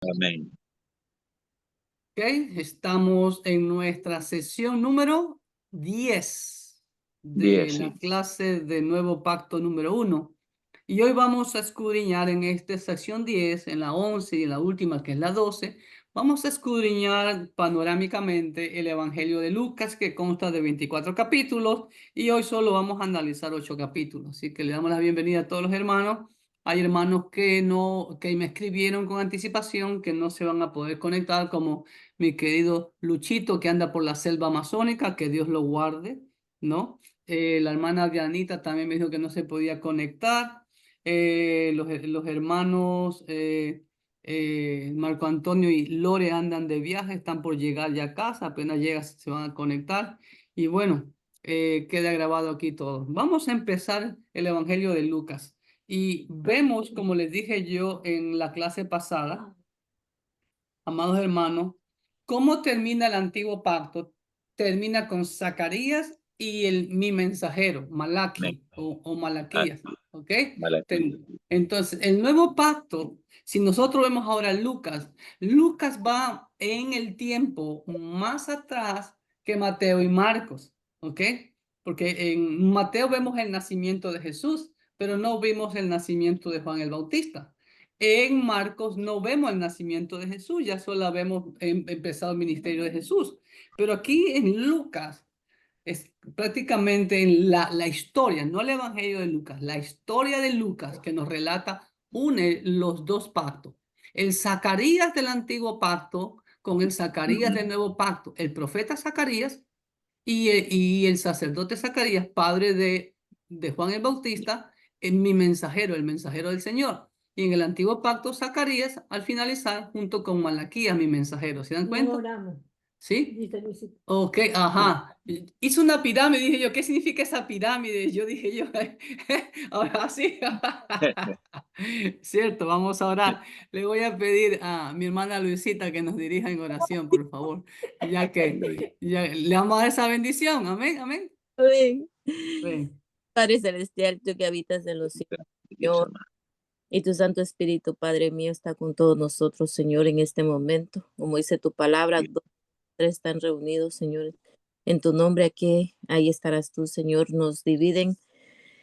Amén. Ok, estamos en nuestra sesión número 10 de 10, la sí. clase de Nuevo Pacto número 1. Y hoy vamos a escudriñar en esta sección 10, en la 11 y en la última que es la 12, vamos a escudriñar panorámicamente el Evangelio de Lucas, que consta de 24 capítulos, y hoy solo vamos a analizar 8 capítulos. Así que le damos la bienvenida a todos los hermanos. Hay hermanos que me escribieron con anticipación que no se van a poder conectar, como mi querido Luchito, que anda por la selva amazónica, que Dios lo guarde, ¿no? La hermana Dianita también me dijo que no se podía conectar. Los hermanos Marco Antonio y Lore andan de viaje, están por llegar ya a casa, apenas llegan se van a conectar. Y bueno, queda grabado aquí todo. Vamos a empezar el Evangelio de Lucas. Y vemos, como les dije yo en la clase pasada, amados hermanos, cómo termina el antiguo pacto. Termina con Zacarías y mi mensajero, Amén. Malaki o Ah, Malaquías, ¿ok? Malaquías. Entonces, el nuevo pacto, si nosotros vemos ahora Lucas, Lucas va en el tiempo más atrás que Mateo y Marcos, ¿ok? Porque en Mateo vemos el nacimiento de Jesús, pero no vimos el nacimiento de Juan el Bautista. En Marcos no vemos el nacimiento de Jesús, ya solo vemos empezado el ministerio de Jesús. Pero aquí en Lucas es prácticamente la historia, no el evangelio de Lucas, la historia de Lucas que nos relata, une los dos pactos. El Zacarías del antiguo pacto con el Zacarías del nuevo pacto, el profeta Zacarías y el sacerdote Zacarías, padre de Juan el Bautista, en mi mensajero, el mensajero del Señor. Y en el antiguo pacto, Zacarías, al finalizar, junto con Malaquías, mi mensajero. ¿Se dan cuenta? Oramos. ¿Sí? Dice Luisito. Ok, ajá. Hizo una pirámide, dije yo, ¿qué significa esa pirámide? Yo dije yo, ahora sí. Cierto, vamos a orar. Le voy a pedir a mi hermana Luisita que nos dirija en oración, por favor, ya que ya, le vamos a dar esa bendición. Amén, amén. Amén. Amén. Padre celestial, tú que habitas en los cielos, Dios Señor, amado. y tu Santo Espíritu, Padre mío, está con todos nosotros, Señor, en este momento. Como dice tu palabra, dos o tres están reunidos, Señor. En tu nombre aquí, ahí estarás tú, Señor. Nos dividen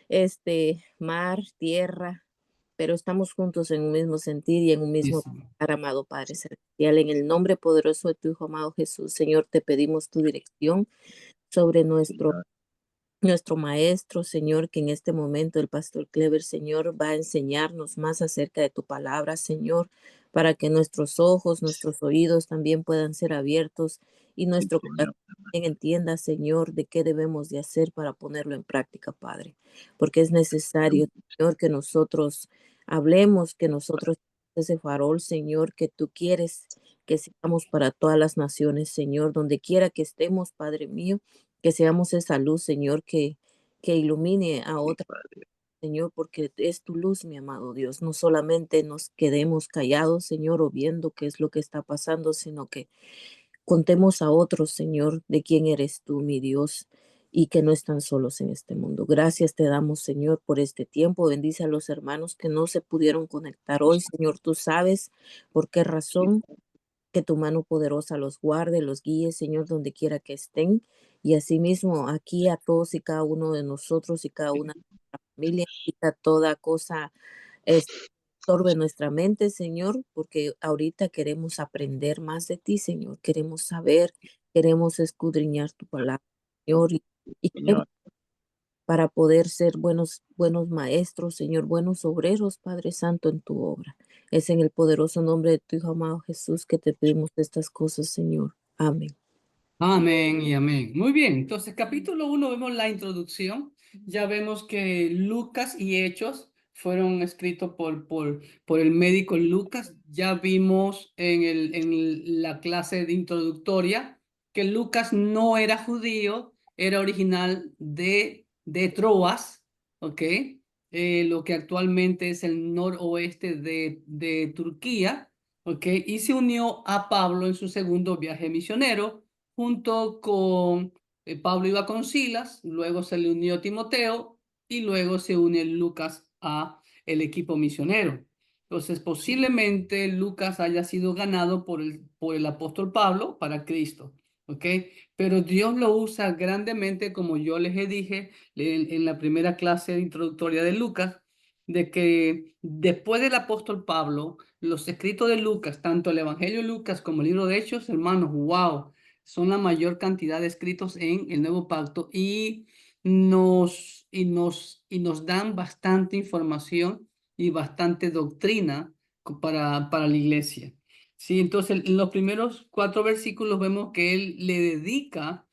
este mar, tierra, pero estamos juntos en un mismo sentir y en un mismo Yes. lugar, amado Padre celestial. En el nombre poderoso de tu Hijo amado Jesús, Señor, te pedimos tu dirección sobre Señor. nuestro maestro, Señor, que en este momento el pastor Clever, Señor, va a enseñarnos más acerca de tu palabra, Señor, para que nuestros ojos, nuestros oídos también puedan ser abiertos y Sí, nuestro Señor. corazón también entienda, Señor, de qué debemos de hacer para ponerlo en práctica, Padre. Porque es necesario, Señor, que nosotros hablemos, que nosotros ese farol, Señor, que tú quieres que seamos para todas las naciones, Señor, donde quiera que estemos, Padre mío, que seamos esa luz, Señor, que ilumine a Sí, otra, Padre. Señor, porque es tu luz, mi amado Dios. No solamente nos quedemos callados, Señor, o viendo qué es lo que está pasando, sino que contemos a otros, Señor, de quién eres tú, mi Dios, y que no están solos en este mundo. Gracias te damos, Señor, por este tiempo. Bendice a los hermanos que no se pudieron conectar hoy, Señor. Tú sabes por qué Sí, razón, que tu mano poderosa los guarde, los guíe, Señor, donde quiera que estén. Y asimismo, aquí a todos y cada uno de nosotros y cada una de nuestra familia, quita toda cosa, estorbe nuestra mente, Señor, porque ahorita queremos aprender más de ti, Señor. Queremos saber, queremos escudriñar tu palabra, Señor, y queremos Señor. para poder ser buenos maestros, Señor, buenos obreros, Padre Santo, en tu obra. Es en el poderoso nombre de tu Hijo amado Jesús que te pedimos estas cosas, Señor. Amén. Amén y amén. Muy bien, entonces capítulo 1 vemos la introducción. Ya vemos que Lucas y Hechos fueron escritos por el médico Lucas. Ya vimos en la clase de introductoria que Lucas no era judío, era original de Troas, ¿ok? Lo que actualmente es el noroeste de Turquía, ¿ok? Y se unió a Pablo en su segundo viaje misionero junto con Pablo iba con Silas, luego se le unió Timoteo y luego se une Lucas a el equipo misionero. Entonces, posiblemente Lucas haya sido ganado por el apóstol Pablo para Cristo, ¿ok? Pero Dios lo usa grandemente, como yo les dije en la primera clase introductoria de Lucas, de que después del apóstol Pablo, los escritos de Lucas, tanto el Evangelio de Lucas como el libro de Hechos, hermanos, wow, son la mayor cantidad de escritos en el Nuevo Pacto y nos dan bastante información y bastante doctrina para la iglesia. Sí, entonces en los primeros 4 versículos vemos que él le dedica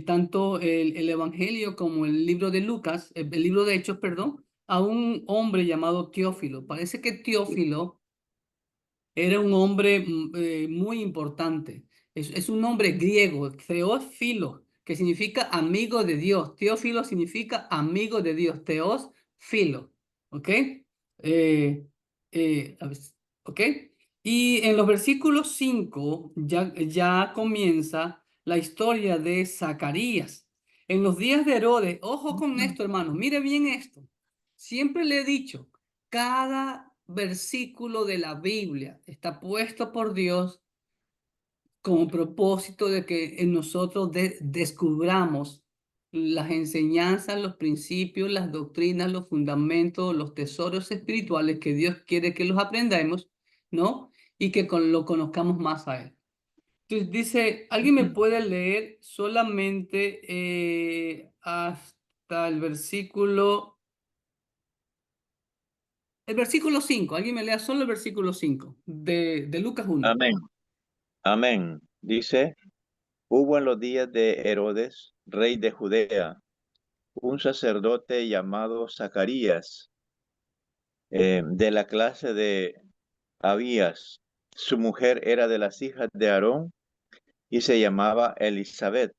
tanto el Evangelio como el libro de Lucas, el libro de Hechos, perdón, a un hombre llamado Teófilo. Parece que Teófilo era un hombre muy importante. Es un nombre griego, Teófilo, que significa amigo de Dios. Teófilo significa amigo de Dios. Teos, filo. ¿Ok? A ver, ¿ok? Y en los versículos 5 ya comienza la historia de Zacarías. En los días de Herodes, ojo con esto, hermano, mire bien esto. Siempre le he dicho, cada versículo de la Biblia está puesto por Dios con propósito de que en nosotros descubramos las enseñanzas, los principios, las doctrinas, los fundamentos, los tesoros espirituales que Dios quiere que los aprendamos, ¿no? Y que lo conozcamos más a Él. Entonces dice, ¿alguien me puede leer solamente hasta el versículo 5? Alguien me lea solo el versículo 5 de Lucas 1. Amén. Amén. Dice, hubo en los días de Herodes, rey de Judea, un sacerdote llamado Zacarías, de la clase de Abías. Su mujer era de las hijas de Aarón y se llamaba Elizabeth.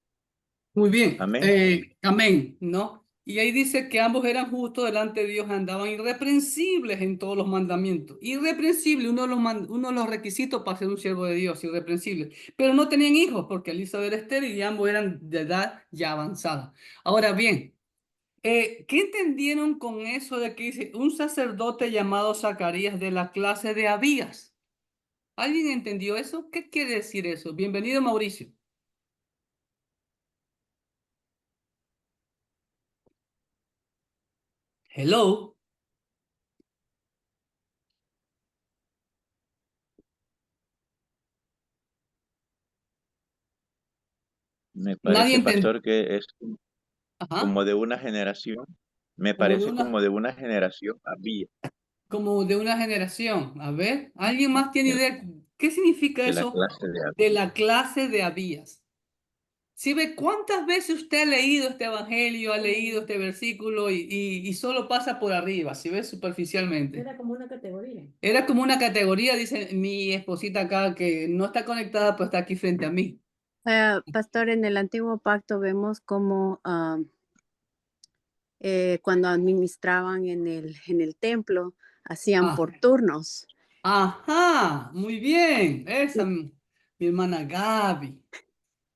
Muy bien, Amén. amén, ¿no? Y ahí dice que ambos eran justos delante de Dios, andaban irreprensibles en todos los mandamientos. Irreprensible, uno de los requisitos para ser un siervo de Dios, irreprensible. Pero no tenían hijos porque Elizabeth era estéril y ambos eran de edad ya avanzada. Ahora bien, ¿qué entendieron con eso de que dice un sacerdote llamado Zacarías de la clase de Abías? ¿Alguien entendió eso? ¿Qué quiere decir eso? Bienvenido, Mauricio. Hello. Me Nadie parece, entendió. pastor, que es Ajá. como de una generación. Me Como de parece una, como de una generación Abías, como de una generación. A ver, ¿alguien más tiene de, idea? ¿Qué significa de la eso clase de de Abías. la clase de Abías? Si ve cuántas veces usted ha leído este evangelio, ha leído este versículo y solo pasa por arriba, si ve superficialmente. Era como una categoría. Era como una categoría, dice mi esposita acá, que no está conectada, pero está aquí frente a mí. Pastor, en el antiguo pacto vemos cómo cuando administraban en el templo, hacían Ah, por turnos. ajá, muy bien. Esa, Y, mi hermana Gaby,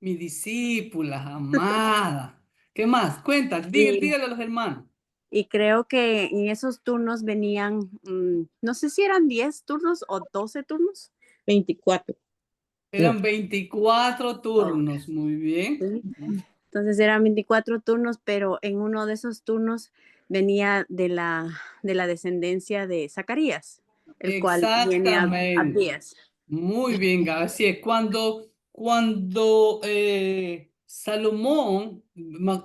mi discípula amada. ¿Qué más? Cuenta, y, dígale a los hermanos. y creo que en esos turnos venían, no sé si eran 10 turnos o 12 turnos. 24. No. Eran 24 Oh, turnos, muy bien. sí. Entonces eran 24 turnos, pero en uno de esos turnos venía de la descendencia de Zacarías, el cual viene a Exactamente. Abías. Muy bien, Gaby. Así es, cuando Salomón,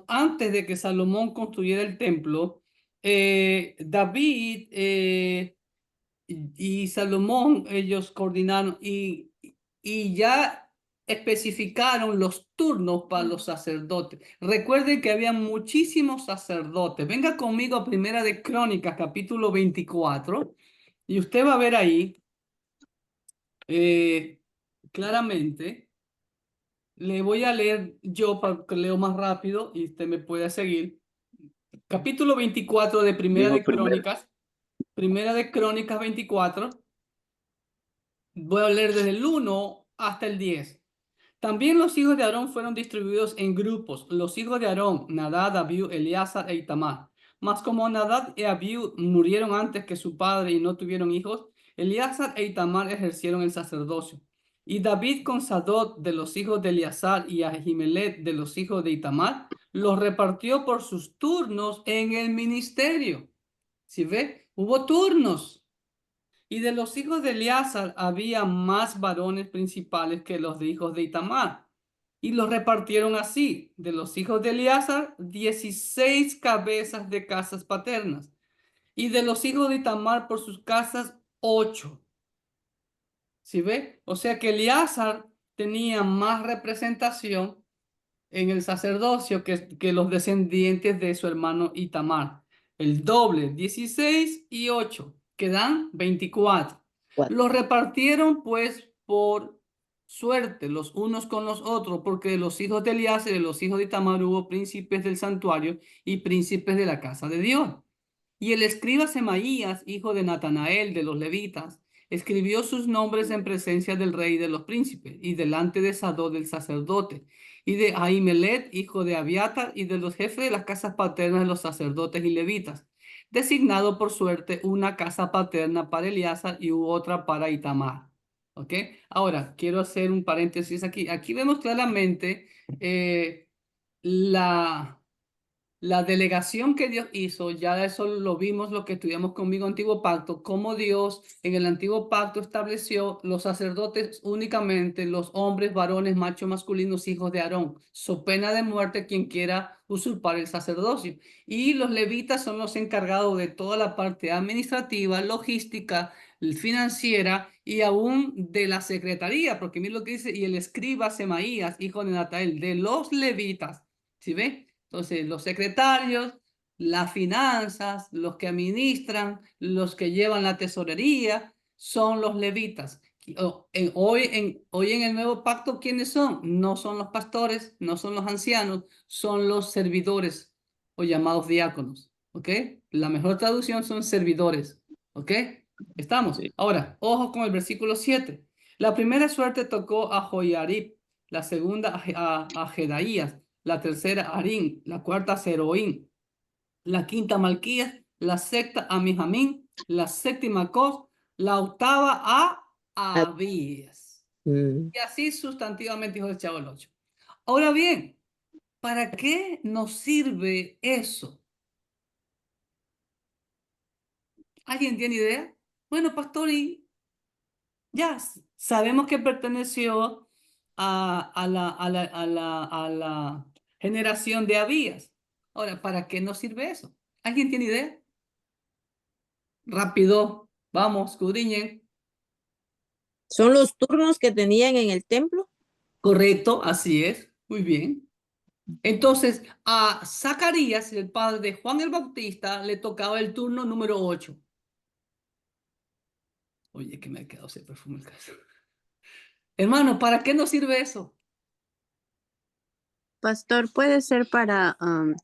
antes de que Salomón construyera el templo, David y Salomón, ellos coordinaron y ya especificaron los turnos para los sacerdotes. Recuerden que había muchísimos sacerdotes. Venga conmigo a Primera de Crónicas, capítulo 24, y usted va a ver ahí eh, claramente. Le voy a leer yo para que leo más rápido y usted me pueda seguir. Capítulo 24 de Dijo primero, Primera de Crónicas 24. Voy a leer desde el 1 hasta el 10. También los hijos de Aarón fueron distribuidos en grupos. Los hijos de Aarón, Nadab, Abiú, Eleazar e Itamar. Mas como Nadab y Abiú murieron antes que su padre y no tuvieron hijos, Eleazar e Itamar ejercieron el sacerdocio. Y David con Sadok de los hijos de Eleazar y Ahimelech de los hijos de Itamar los repartió por sus turnos en el ministerio. ¿Sí ve? Hubo turnos. Y de los hijos de Eleazar había más varones principales que los de hijos de Itamar. Y los repartieron así. De los hijos de Eleazar, 16 cabezas de casas paternas. Y de los hijos de Itamar por sus casas, 8. ¿Sí ve? O sea que Eleazar tenía más representación en el sacerdocio que los descendientes de su hermano Itamar. El doble, 16 y 8, que dan 24. Los repartieron pues por suerte los unos con los otros, porque de los hijos de Eleazar y de los hijos de Itamar hubo príncipes del santuario y príncipes de la casa de Dios. Y el escriba Semaías, hijo de Natanael de los levitas, escribió sus nombres en presencia del rey y de los príncipes, y delante de Sadok del sacerdote, y de Ahimelech, hijo de Abiatar, y de los jefes de las casas paternas de los sacerdotes y levitas, designado por suerte una casa paterna para Eleazar y otra para Itamar. ¿Ok? Ahora, quiero hacer un paréntesis aquí. Aquí vemos claramente la delegación que Dios hizo. Ya eso lo vimos, lo que estudiamos conmigo Antiguo Pacto, cómo Dios en el Antiguo Pacto estableció los sacerdotes únicamente, los hombres, varones, machos, masculinos, hijos de Aarón, so pena de muerte quien quiera usurpar el sacerdocio. Y los levitas son los encargados de toda la parte administrativa, logística, financiera y aún de la secretaría, porque mira lo que dice, y el escriba Semaías, hijo de Natael, de los levitas. ¿Sí ve? Entonces, los secretarios, las finanzas, los que administran, los que llevan la tesorería, son los levitas. Hoy en el nuevo pacto, ¿quiénes son? No son los pastores, no son los ancianos, son los servidores o llamados diáconos. ¿Ok? La mejor traducción son servidores. ¿Ok? ¿Estamos? Sí. Ahora, ojo con el versículo 7. La primera suerte tocó a Joiarib, la segunda a Jedaías, la tercera Arín, la cuarta Seroín, la quinta Malquías, la sexta a Mijamín, la séptima Cos, la octava a Abías. Y así sustantivamente, hijo del Chavo el 8. Ahora bien, ¿para qué nos sirve eso? ¿Alguien tiene idea? Bueno, pastor, y ya sabemos que perteneció a la generación de Abías. Ahora, ¿para qué nos sirve eso? ¿Alguien tiene idea? Rápido, vamos, escudriñen. ¿Son los turnos que tenían en el templo? Correcto, así es. Muy bien. Entonces, a Zacarías, el padre de Juan el Bautista, le tocaba el turno número 8. Oye, que me ha quedado ese perfume el caso. Hermano, ¿para qué nos sirve eso? Pastor, ¿puede ser para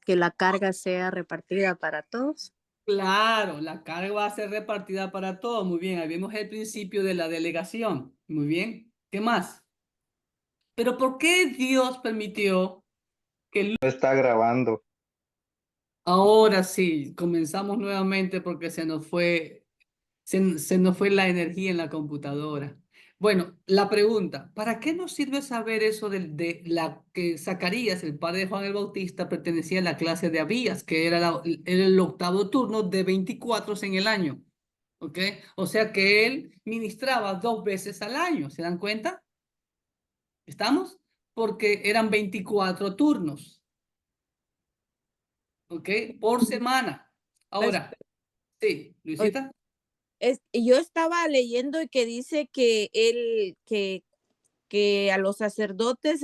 que la carga sea repartida para todos? Claro, la carga va a ser repartida para todos. Muy bien, ahí vemos el principio de la delegación. Muy bien. ¿Qué más? Pero ¿por qué Dios permitió que... No está grabando. Ahora sí, comenzamos nuevamente porque se nos fue la energía en la computadora. Bueno, la pregunta, ¿para qué nos sirve saber eso de la que Zacarías, el padre de Juan el Bautista, pertenecía a la clase de Abías, que era el octavo turno de 24 en el año? ¿Ok? O sea que él ministraba 2 veces al año, ¿se dan cuenta? ¿Estamos? Porque eran 24 turnos. ¿Ok? Por semana. Ahora, sí, Luisita. Yo estaba leyendo y que dice que que a los sacerdotes,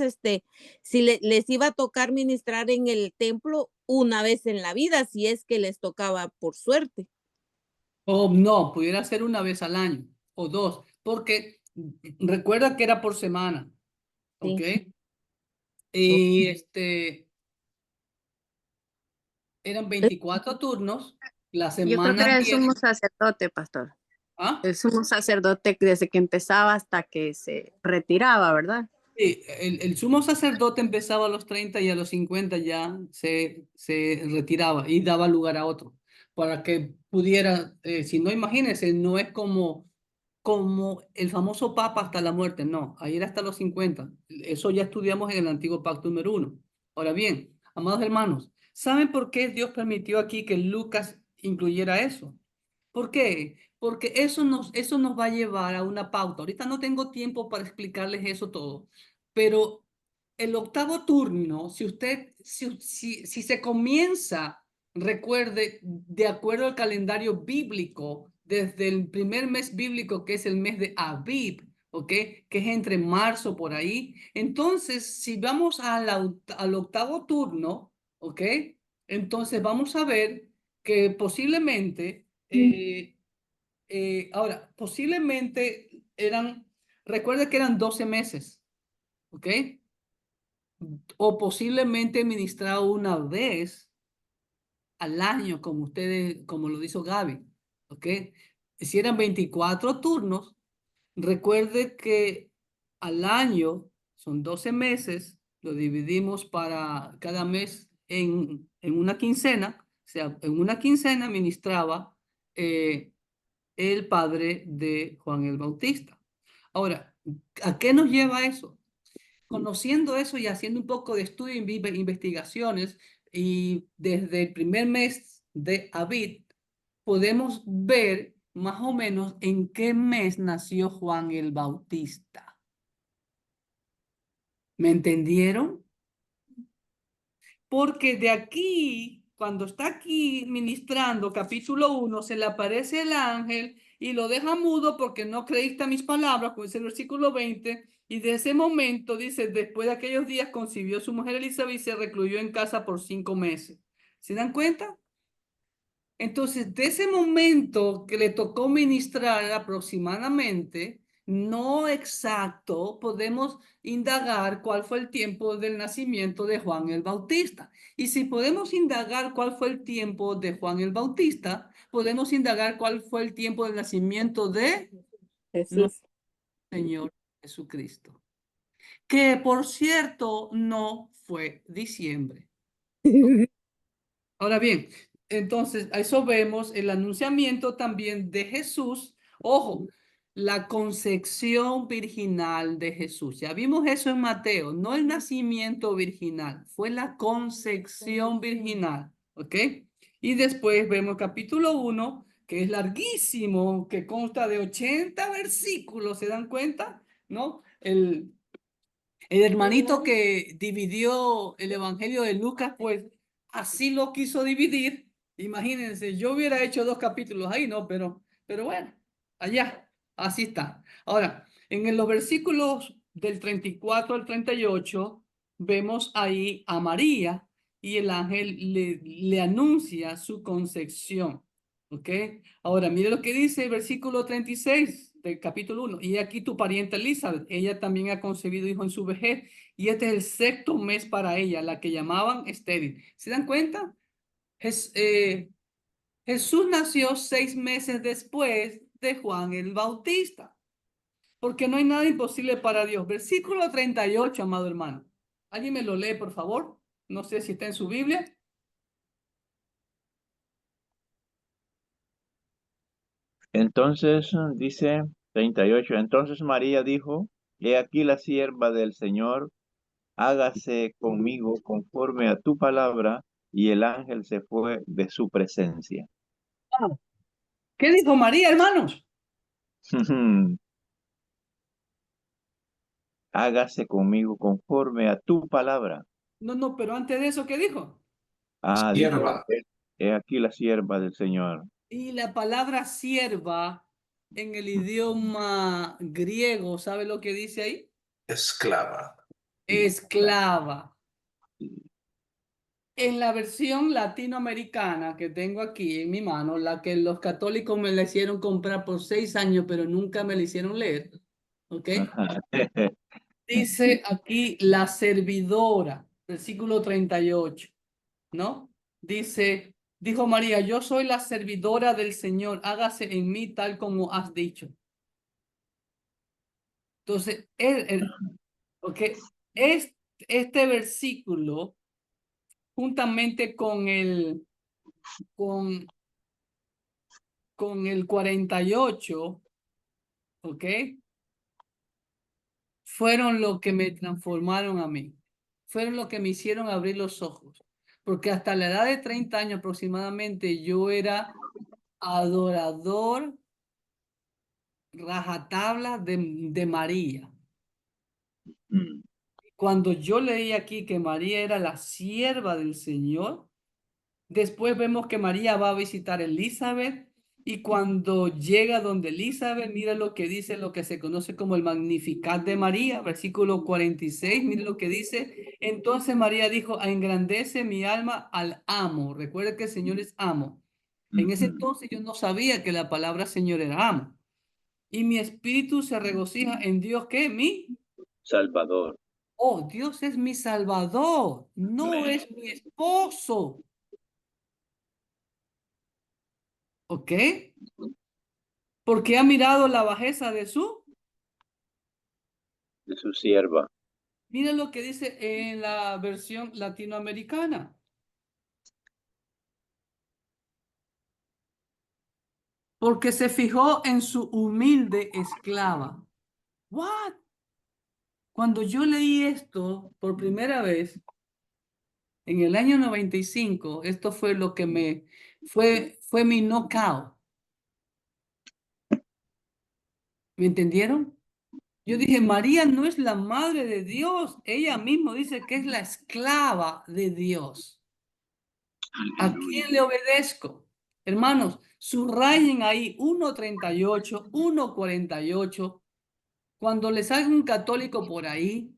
si les iba a tocar ministrar en el templo una vez en la vida, si es que les tocaba por suerte. O no, pudiera ser una vez al año o 2, porque recuerda que era por semana, ¿ok? Sí. Y eran 24 turnos, la Yo creo que semana era el tiene... sumo sacerdote, pastor. ¿Ah? El sumo sacerdote desde que empezaba hasta que se retiraba, ¿verdad? Sí, el sumo sacerdote empezaba a los 30 y a los 50 ya se retiraba y daba lugar a otro, para que pudiera, si no, imagínense, no es como como el famoso Papa hasta la muerte. No, ahí era hasta los 50. Eso ya estudiamos en el antiguo pacto número 1. Ahora bien, amados hermanos, ¿saben por qué Dios permitió aquí que Lucas incluyera eso? ¿Por qué? Porque eso nos va a llevar a una pauta. Ahorita no tengo tiempo para explicarles eso todo, pero el octavo turno, si se comienza, recuerde, de acuerdo al calendario bíblico, desde el primer mes bíblico, que es el mes de Abib, ¿ok? Que es entre marzo por ahí. Entonces, si vamos al octavo turno, ¿ok? Entonces vamos a ver que posiblemente, ahora, posiblemente recuerde que eran 12 meses, ¿ok? O posiblemente ministrado una vez al año, como lo hizo Gaby, ¿ok? Si eran 24 turnos, recuerde que al año son 12 meses, lo dividimos para cada mes en una quincena, o sea, en una quincena ministraba el padre de Juan el Bautista. Ahora, ¿a qué nos lleva eso? Conociendo eso y haciendo un poco de estudio y investigaciones, y desde el primer mes de Abib, podemos ver más o menos en qué mes nació Juan el Bautista. ¿Me entendieron? Porque de aquí, cuando está aquí ministrando capítulo 1, se le aparece el ángel y lo deja mudo porque no creíste a mis palabras, como dice el versículo 20, y de ese momento dice, después de aquellos días concibió su mujer Elizabeth y se recluyó en casa por 5 meses. ¿Se dan cuenta? Entonces, de ese momento que le tocó ministrar aproximadamente, no exacto, podemos indagar cuál fue el tiempo del nacimiento de Juan el Bautista. Y si podemos indagar cuál fue el tiempo de Juan el Bautista, podemos indagar cuál fue el tiempo del nacimiento de Jesús. nuestro Señor Jesucristo. Que, por cierto, no fue diciembre. Ahora bien, entonces a eso vemos el anunciamiento también de Jesús. Ojo, la concepción virginal de Jesús. Ya vimos eso en Mateo, no el nacimiento virginal, fue la concepción virginal, ¿ok? Y después vemos capítulo 1, que es larguísimo, que consta de 80 versículos, ¿se dan cuenta? ¿No? El hermanito que dividió el Evangelio de Lucas, pues así lo quiso dividir. Imagínense, yo hubiera hecho 2 capítulos ahí, ¿no? Pero bueno, allá, así está. Ahora, en los versículos del 34 al 38, vemos ahí a María y el ángel le anuncia su concepción. ¿Ok? Ahora, mire lo que dice el versículo 36 del capítulo 1. Y aquí tu pariente Elizabeth, ella también ha concebido hijo en su vejez, y este es el 6º mes para ella, la que llamaban estéril. ¿Se dan cuenta? Jesús nació 6 meses después de Juan el Bautista, porque no hay nada imposible para Dios. Versículo 38, amado hermano. ¿Alguien me lo lee, por favor? No sé si está en su Biblia. Entonces dice 38, entonces María dijo, he aquí la sierva del Señor, hágase conmigo conforme a tu palabra, y el ángel se fue de su presencia. ¿Qué dijo María, hermanos? Hágase conmigo conforme a tu palabra. No, pero antes de eso, ¿qué dijo? Dijo, he aquí la sierva del Señor. Y la palabra sierva en el idioma griego, ¿sabe lo que dice ahí? Esclava. Esclava. En la versión latinoamericana que tengo aquí en mi mano, la que los católicos me la hicieron comprar por 6 años, pero nunca me la hicieron leer, ¿ok? Dice aquí la servidora, versículo 38, ¿no? Dice, dijo María, yo soy la servidora del Señor, hágase en mí tal como has dicho. Entonces, okay, este versículo, juntamente con el 48, ¿ok? Fueron lo que me transformaron a mí. Fueron lo que me hicieron abrir los ojos. Porque hasta la edad de 30 años aproximadamente yo era adorador rajatabla de María. Mm. Cuando yo leí aquí que María era la sierva del Señor, después vemos que María va a visitar a Elizabeth y cuando llega donde Elizabeth, mira lo que dice, lo que se conoce como el Magnificat de María, versículo 46, mira lo que dice. Entonces María dijo, engrandece mi alma al amo. Recuerda que el Señor es amo. En ese entonces yo no sabía que la palabra Señor era amo. Y mi espíritu se regocija en Dios, ¿qué? ¿Mi? Salvador. Oh, Dios es mi Salvador, no es mi esposo. ¿Ok? Porque ha mirado la bajeza de su. De su sierva. Mira lo que dice en la versión latinoamericana. Porque se fijó en su humilde esclava. ¿What? Cuando yo leí esto por primera vez, en el año 95, esto fue lo que fue mi knockout. ¿Me entendieron? Yo dije, María no es la madre de Dios. Ella misma dice que es la esclava de Dios. ¿A quién le obedezco? Hermanos, subrayen ahí 1:38, 1:48. Cuando le salga un católico por ahí,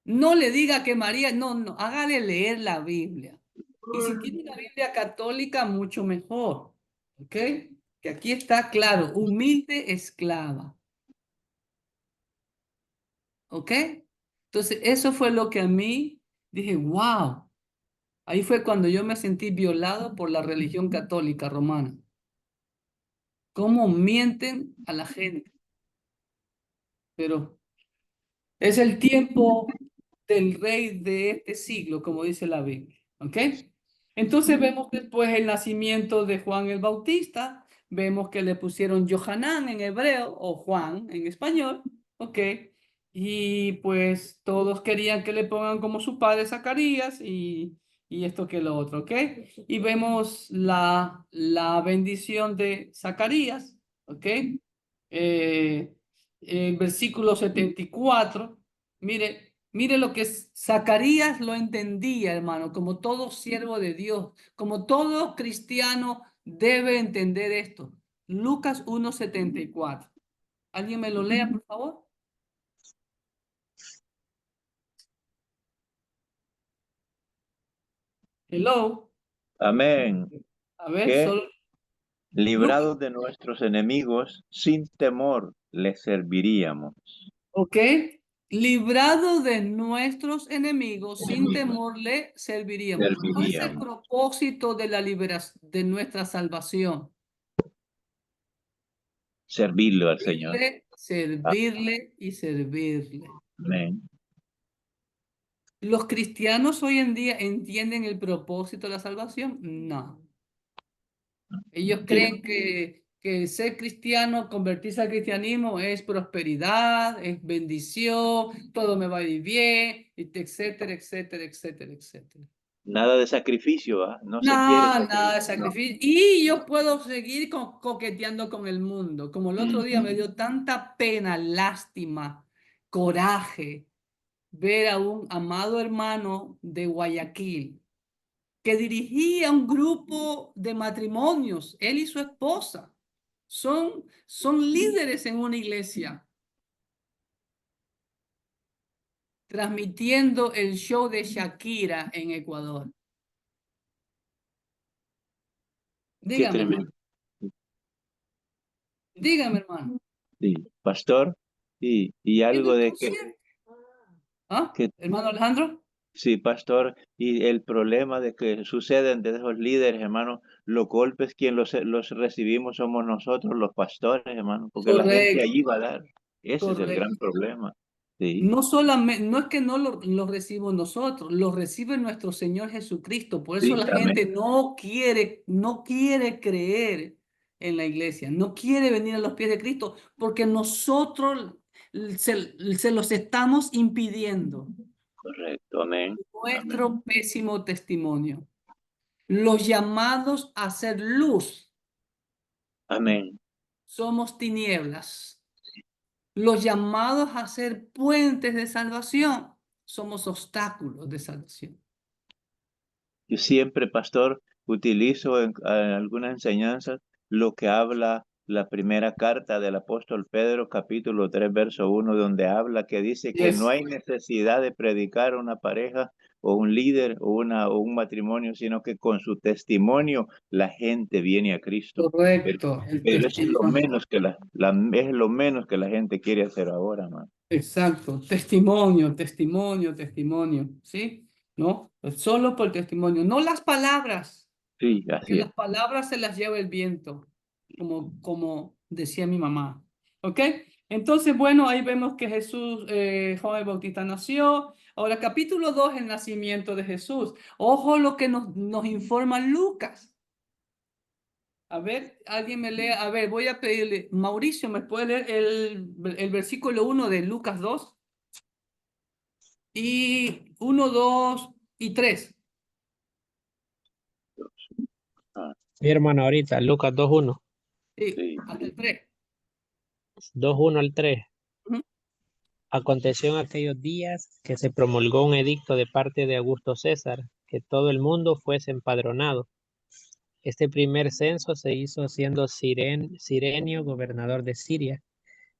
no le diga que María, no, hágale leer la Biblia. Y si tiene una Biblia católica, mucho mejor. ¿Ok? Que aquí está claro, humilde esclava. ¿Ok? Entonces, eso fue lo que a mí dije, wow. Ahí fue cuando yo me sentí violado por la religión católica romana. ¿Cómo mienten a la gente? Pero es el tiempo del rey de este siglo, como dice la Biblia. ¿Ok? Entonces vemos después el nacimiento de Juan el Bautista. Vemos que le pusieron Johanán en hebreo o Juan en español. ¿Ok? Y pues todos querían que le pongan como su padre Zacarías y esto que lo otro. ¿Ok? Y vemos la bendición de Zacarías. ¿Ok? Versículo 74. Mire lo que Zacarías lo entendía, hermano, como todo siervo de Dios, como todo cristiano debe entender esto. Lucas 1:74. ¿Alguien me lo lea, por favor? Hello. Amén. A ver, Que solo. librados de nuestros enemigos, sin temor les serviríamos. ¿Ok? Librado de nuestros enemigos, sin temor le serviríamos. ¿Cuál es el propósito de la liberación, de nuestra salvación? Servirlo al Señor. Servirle y servirle. Amén. ¿Los cristianos hoy en día entienden el propósito de la salvación? No. Ellos creen que ser cristiano, convertirse al cristianismo es prosperidad, es bendición, todo me va a ir bien, etcétera, etcétera, etcétera, etcétera. Nada de sacrificio, ¿ah? No se quiere Nada de sacrificio. sacrificio. Y yo puedo seguir coqueteando con el mundo. Como el otro día me dio tanta pena, lástima, coraje ver a un amado hermano de Guayaquil que dirigía un grupo de matrimonios, él y su esposa. Son líderes en una iglesia, transmitiendo el show de Shakira en Ecuador. Qué Dígame, tremendo. hermano. Dígame, hermano. Sí, pastor, y algo de que, ¿Ah? que Hermano Alejandro. sí, pastor, y el problema de que suceden de esos líderes, hermano, los golpes quien los recibimos somos nosotros, los pastores, hermano, porque la gente Correcto, allí va a dar. Ese es el gran correcto. problema. Sí, No solamente, no es que no lo recibimos nosotros, lo recibe nuestro Señor Jesucristo. Por eso sí, la amén. gente no quiere creer en la iglesia. No quiere venir a los pies de Cristo porque nosotros se los estamos impidiendo. Correcto, amén. Nuestro Amén. pésimo testimonio. Los llamados a ser luz Amén. somos tinieblas. Los llamados a ser puentes de salvación somos obstáculos de salvación. Yo siempre, pastor, utilizo en algunas enseñanzas lo que habla la primera carta del apóstol Pedro, capítulo 3, verso 1, donde habla que dice que no hay necesidad de predicar a una pareja o un líder o un matrimonio, sino que con su testimonio la gente viene a Cristo. Correcto. Pero eso es lo menos que es lo menos que la gente quiere hacer ahora, man. Exacto. Testimonio, testimonio, testimonio. ¿Sí? ¿No? Solo por testimonio. No las palabras. Sí, Que así es. las palabras se las lleva el viento, como decía mi mamá. ¿Ok? Entonces, bueno, ahí vemos que Jesús, Juan el Bautista nació. Ahora, capítulo 2, el nacimiento de Jesús. Ojo lo que nos informa Lucas. A ver, alguien me lee. A ver, voy a pedirle. Mauricio, ¿me puede leer el versículo 1 de Lucas 2? Y 1, 2 y 3. Ah, Sí, hermano, ahorita, Lucas 2:1. Sí, sí. hasta el 3. 2:1 al 3. Ujú. Aconteció en aquellos días que se promulgó un edicto de parte de Augusto César, que todo el mundo fuese empadronado. Este primer censo se hizo siendo Cirenio gobernador de Siria,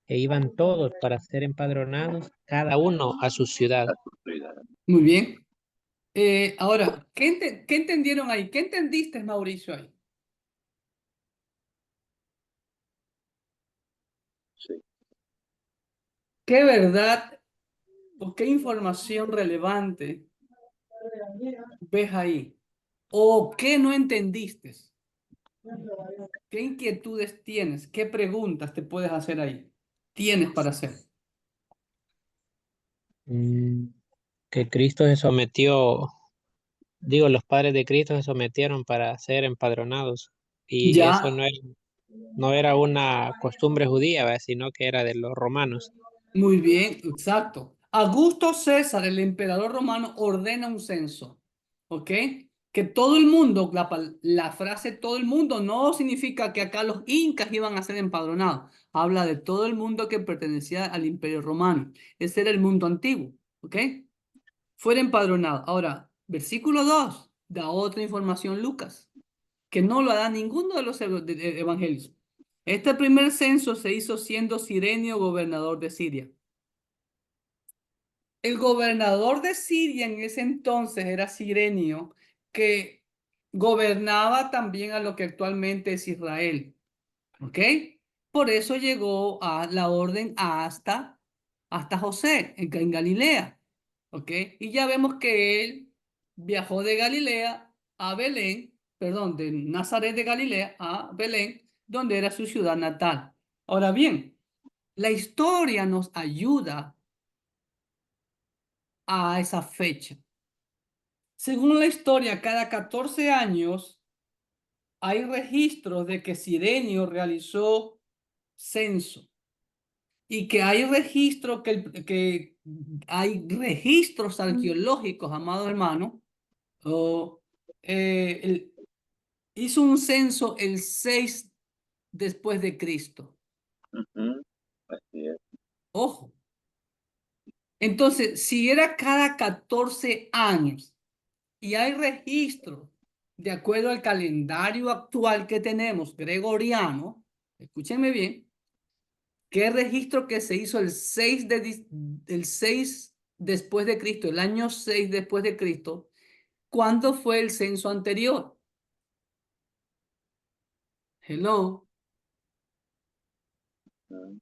e iban todos para ser empadronados, cada uno a su ciudad. Muy bien. Ahora, ¿qué entendieron ahí? ¿Qué entendiste, Mauricio, ahí? Sí. ¿Qué verdad o qué información relevante ves ahí? ¿O qué no entendiste? ¿Qué inquietudes tienes? ¿Qué preguntas te puedes hacer ahí? Tienes para hacer. Que Cristo se sometió, digo, los padres de Cristo se sometieron para ser empadronados, y eso Ya, no era una costumbre judía, ¿verdad? Sino que era de los romanos. muy bien, exacto. Augusto César, el emperador romano, ordena un censo, ¿ok? Que todo el mundo, la frase todo el mundo no significa que acá los incas iban a ser empadronados. Habla de todo el mundo que pertenecía al imperio romano. Ese era el mundo antiguo, ¿ok? Fuera empadronado. Ahora, versículo 2 da otra información Lucas, que no lo da ninguno de los evangelios. Este primer censo se hizo siendo Cirenio gobernador de Siria. El gobernador de Siria en ese entonces era Cirenio, que gobernaba también a lo que actualmente es Israel. ¿Ok? Por eso llegó a la orden hasta José, en Galilea. ¿Ok? Y ya vemos que él viajó de Galilea a Belén, perdón, de Nazaret de Galilea a Belén, donde era su ciudad natal. Ahora bien, la historia nos ayuda a esa fecha. Según la historia, cada 14 años hay registros de que Cirenio realizó censo y que hay registros que hay registros arqueológicos, amado hermano. Hizo un censo el 6 después de Cristo. Ujú. Así es. Ojo. Entonces, si era cada 14 años y hay registros de acuerdo al calendario actual que tenemos, gregoriano, escúchenme bien, que registro que se hizo el 6 después de Cristo, el año 6 después de Cristo, ¿cuándo fue el censo anterior? Hello. Ujú.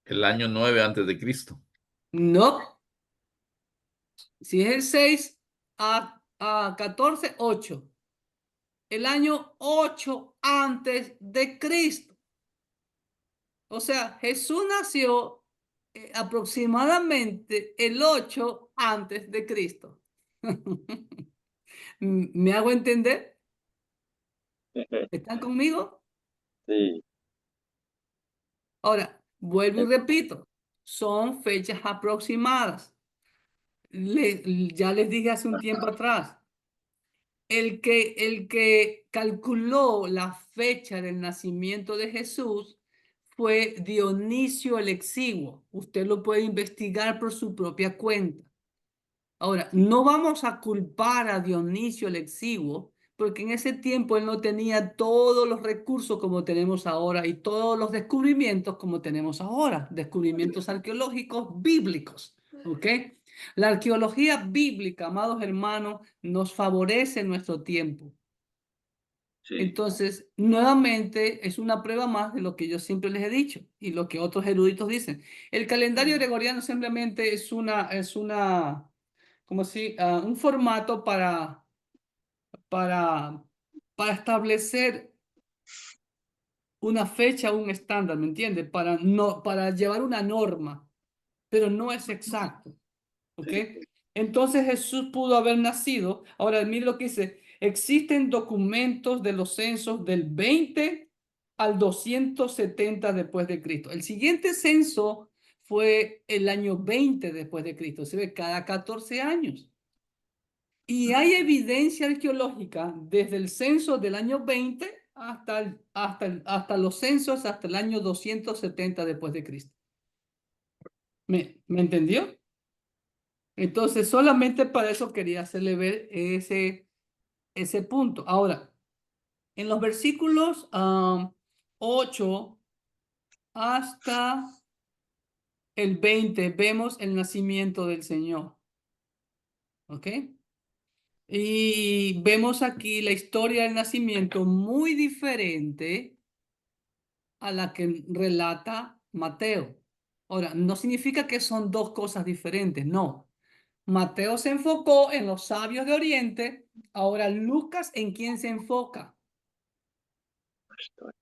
El año 9 antes de Cristo. No. Si es el 6 a 14, 8. El año 8 antes de Cristo. O sea, Jesús nació aproximadamente el 8 antes de Cristo. ¿Me hago entender? ¿Están conmigo? Sí, Ahora, vuelvo y repito, son fechas aproximadas. Ya les dije hace un tiempo atrás, el que calculó la fecha del nacimiento de Jesús fue Dionisio el Exiguo. Usted lo puede investigar por su propia cuenta. Ahora, no vamos a culpar a Dionisio el Exiguo, porque en ese tiempo él no tenía todos los recursos como tenemos ahora y todos los descubrimientos como tenemos ahora, descubrimientos arqueológicos bíblicos, ¿ok? La arqueología bíblica, amados hermanos, nos favorece en nuestro tiempo. sí. Entonces, nuevamente, es una prueba más de lo que yo siempre les he dicho y lo que otros eruditos dicen. El calendario gregoriano simplemente es como si, un formato para, para establecer una fecha, un estándar, ¿me entiendes? Para llevar una norma, pero no es exacto, ¿ok? Entonces Jesús pudo haber nacido. Ahora, mire lo que dice. Existen documentos de los censos del 20 al 270 después de Cristo. El siguiente censo fue el año 20 después de Cristo. Se ve cada 14 años. Y hay evidencia arqueológica desde el censo del año 20 hasta los censos hasta el año 270 después de Cristo. ¿Me entendió? Entonces, solamente para eso quería hacerle ver ese punto. Ahora, en los versículos 8 hasta el 20 vemos el nacimiento del Señor. ¿Ok? Y vemos aquí la historia del nacimiento muy diferente a la que relata Mateo. Ahora, no significa que son dos cosas diferentes, no. Mateo se enfocó en los sabios de Oriente, ahora Lucas, ¿en quién se enfoca? Pastores.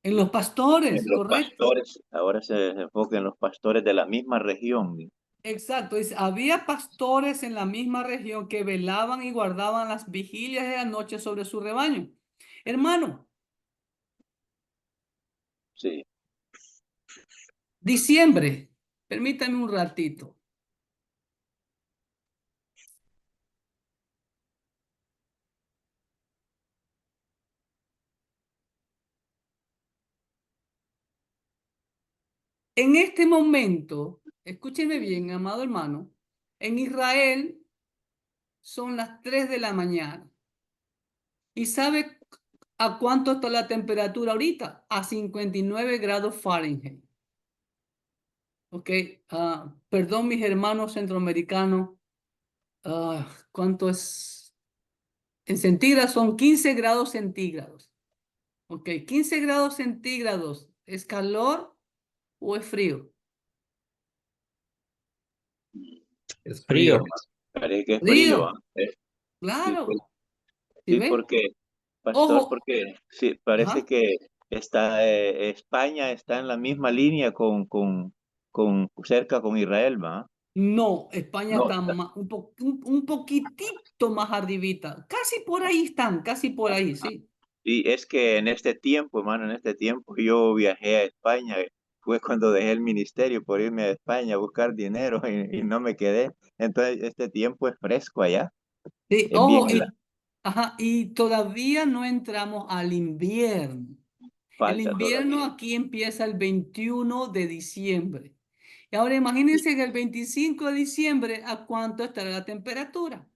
En los En pastores, los correcto. pastores, ahora se enfoca en los pastores de la misma región. Exacto, dice, había pastores en la misma región que velaban y guardaban las vigilias de la noche sobre su rebaño. Hermano, Sí, diciembre, permítame un ratito. En este momento, escúcheme bien, amado hermano, en Israel son las 3 de la mañana. ¿Y sabe a cuánto está la temperatura ahorita? A 59 grados Fahrenheit. Ok, perdón mis hermanos centroamericanos, ¿cuánto es? En centígrados son 15 grados centígrados. Ok, 15 grados centígrados, ¿es calor o es frío? Es Frío. frío. parece que es frío. Frío, Sí, claro. ¿Sí sí, ven? porque, pastor, Ojo, porque sí, parece ajá. que España está en la misma línea con cerca con Israel, ¿va? No, España No, está un poquitito más arribita. Casi por ahí están, casi por ahí, sí. y es que en este tiempo, hermano, en este tiempo yo viajé a España, fue cuando dejé el ministerio por irme a España a buscar dinero y no me quedé. Entonces, este tiempo es fresco allá, Sí, es bien ojo, y todavía no entramos al invierno. El falta invierno todavía. aquí empieza el 21 de diciembre. Y ahora imagínense que el 25 de diciembre, ¿a cuánto estará la temperatura?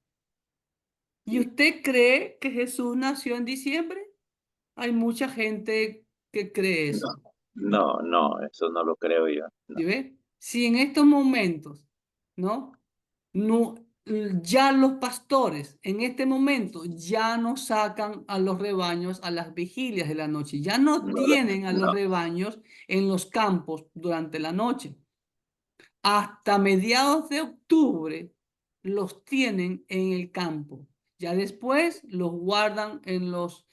¿Y Sí. usted cree que Jesús nació en diciembre? Hay mucha gente que cree No, eso. no, no, eso no lo creo yo. No. ¿Sí ve? Si en estos momentos, ¿no? No, ya los pastores en este momento ya no sacan a los rebaños a las vigilias de la noche, ya no No, tienen a los no. rebaños en los campos durante la noche. Hasta mediados de octubre los tienen en el campo. Ya después los guardan en los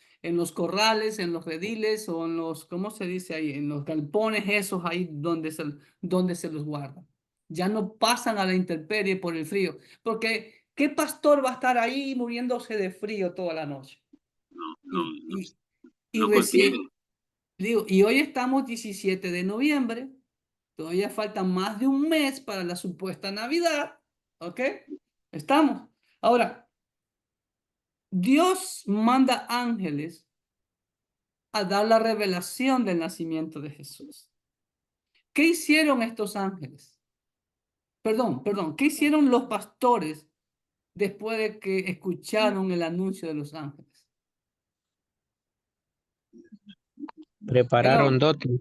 corrales, en los rediles o en los, ¿cómo se dice ahí? En los galpones esos ahí donde se los guardan. Ya no pasan a la intemperie por el frío, porque ¿Qué pastor va a estar ahí muriéndose de frío toda la noche? Y recién, digo, y hoy estamos 17 de noviembre, todavía falta más de un mes para la supuesta Navidad, ¿ok? Estamos. Ahora, Dios manda ángeles a dar la revelación del nacimiento de Jesús. ¿Qué hicieron estos ángeles? Perdón, ¿qué hicieron los pastores después de que escucharon el anuncio de los ángeles? Prepararon dotes,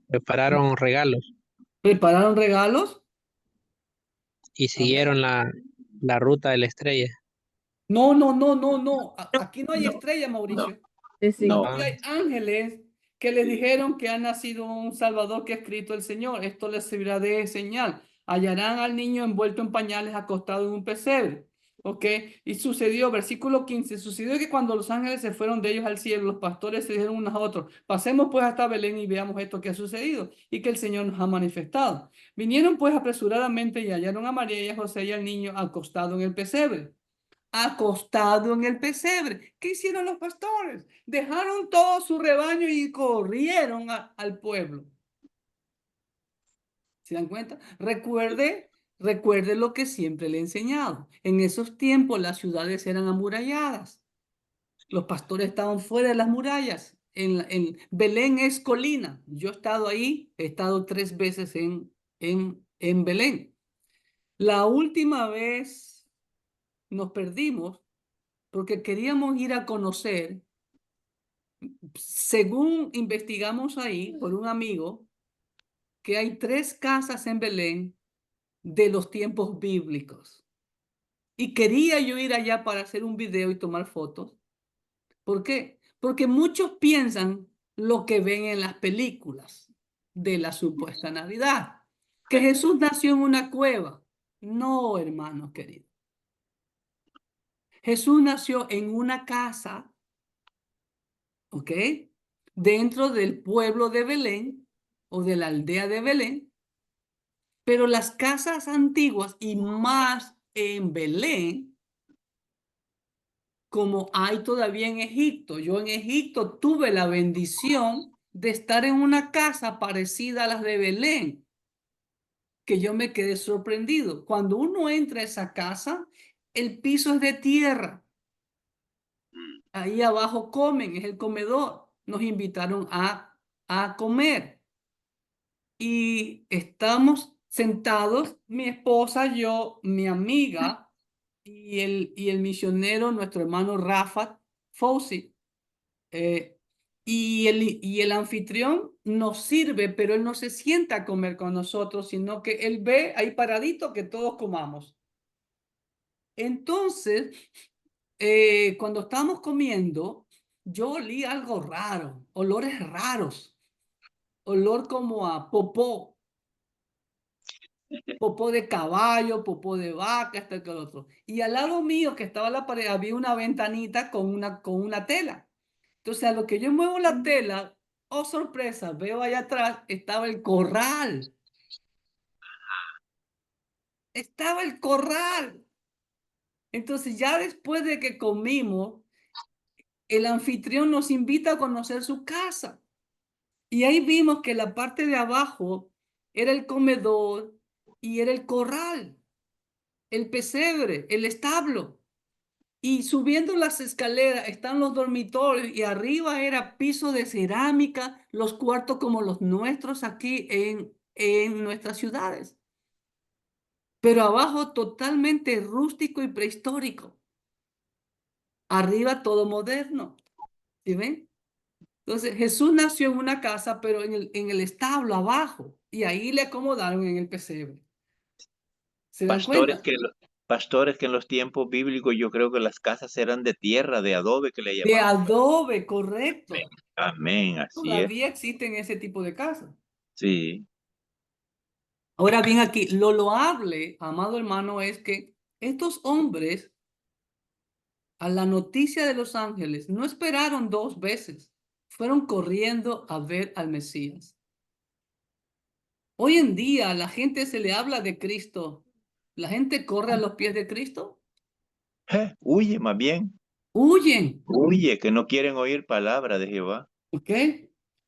prepararon regalos ¿Prepararon regalos? y siguieron la ruta de la estrella. No. Aquí no hay estrella, Mauricio. Sí, sí. No. Aquí hay ángeles que les dijeron que ha nacido un Salvador que ha escrito el Señor. Esto les servirá de señal. Hallarán al niño envuelto en pañales acostado en un pesebre. ¿Ok? Y sucedió, versículo 15, sucedió que cuando los ángeles se fueron de ellos al cielo, los pastores se dijeron unos a otros, pasemos pues hasta Belén y veamos esto que ha sucedido y que el Señor nos ha manifestado. Vinieron pues apresuradamente y hallaron a María y a José y al niño acostado en el pesebre. Acostado en el pesebre. ¿Qué hicieron los pastores? Dejaron todo su rebaño y corrieron al pueblo. ¿Se dan cuenta? Recuerde lo que siempre le he enseñado. En esos tiempos las ciudades eran amuralladas. Los pastores estaban fuera de las murallas. En Belén es colina. Yo he estado ahí, he estado 3 veces en Belén. La última vez nos perdimos porque queríamos ir a conocer, según investigamos ahí por un amigo, que hay 3 casas en Belén de los tiempos bíblicos. Y quería yo ir allá para hacer un video y tomar fotos. ¿Por qué? Porque muchos piensan lo que ven en las películas de la supuesta Navidad, que Jesús nació en una cueva. No, hermanos queridos. Jesús nació en una casa, ¿ok? Dentro del pueblo de Belén o de la aldea de Belén, pero las casas antiguas y más en Belén, como hay todavía en Egipto. Yo en Egipto tuve la bendición de estar en una casa parecida a las de Belén, que yo me quedé sorprendido. Cuando uno entra a esa casa, el piso es de tierra. Ahí abajo comen, es el comedor. Nos invitaron a comer. Y estamos sentados, mi esposa, yo, mi amiga y el misionero, nuestro hermano Rafa Fauci. Y el anfitrión nos sirve, pero él no se sienta a comer con nosotros, sino que él ve ahí paradito que todos comamos. Entonces, cuando estábamos comiendo, yo olí algo raro, olores raros, olor como a popó de caballo, popó de vaca, hasta que el otro. Y al lado mío, que estaba la pared, había una ventanita con una tela. Entonces, a lo que yo muevo la tela, oh sorpresa, veo allá atrás, estaba el corral. Estaba el corral. Entonces, ya después de que comimos, el anfitrión nos invita a conocer su casa. Y ahí vimos que la parte de abajo era el comedor y era el corral, el pesebre, el establo. Y subiendo las escaleras están los dormitorios y arriba era piso de cerámica, los cuartos como los nuestros aquí en nuestras ciudades. Pero abajo totalmente rústico y prehistórico. Arriba todo moderno. ¿Sí ven? Entonces Jesús nació en una casa, pero en el establo abajo. Y ahí le acomodaron en el pesebre. ¿Se dan cuenta? Pastores que en los tiempos bíblicos yo creo que las casas eran de tierra, de adobe que le De llamaban. adobe, correcto. Amén, así es. Todavía existen ese tipo de casas. Sí. Ahora bien, aquí lo loable, amado hermano, es que estos hombres, a la noticia de los ángeles, no esperaron 2 veces, fueron corriendo a ver al Mesías. Hoy en día a la gente se le habla de Cristo, ¿La gente corre a los pies de Cristo? Huye más bien. Huyen. Huye, que no quieren oír palabra de Jehová. ¿Ok?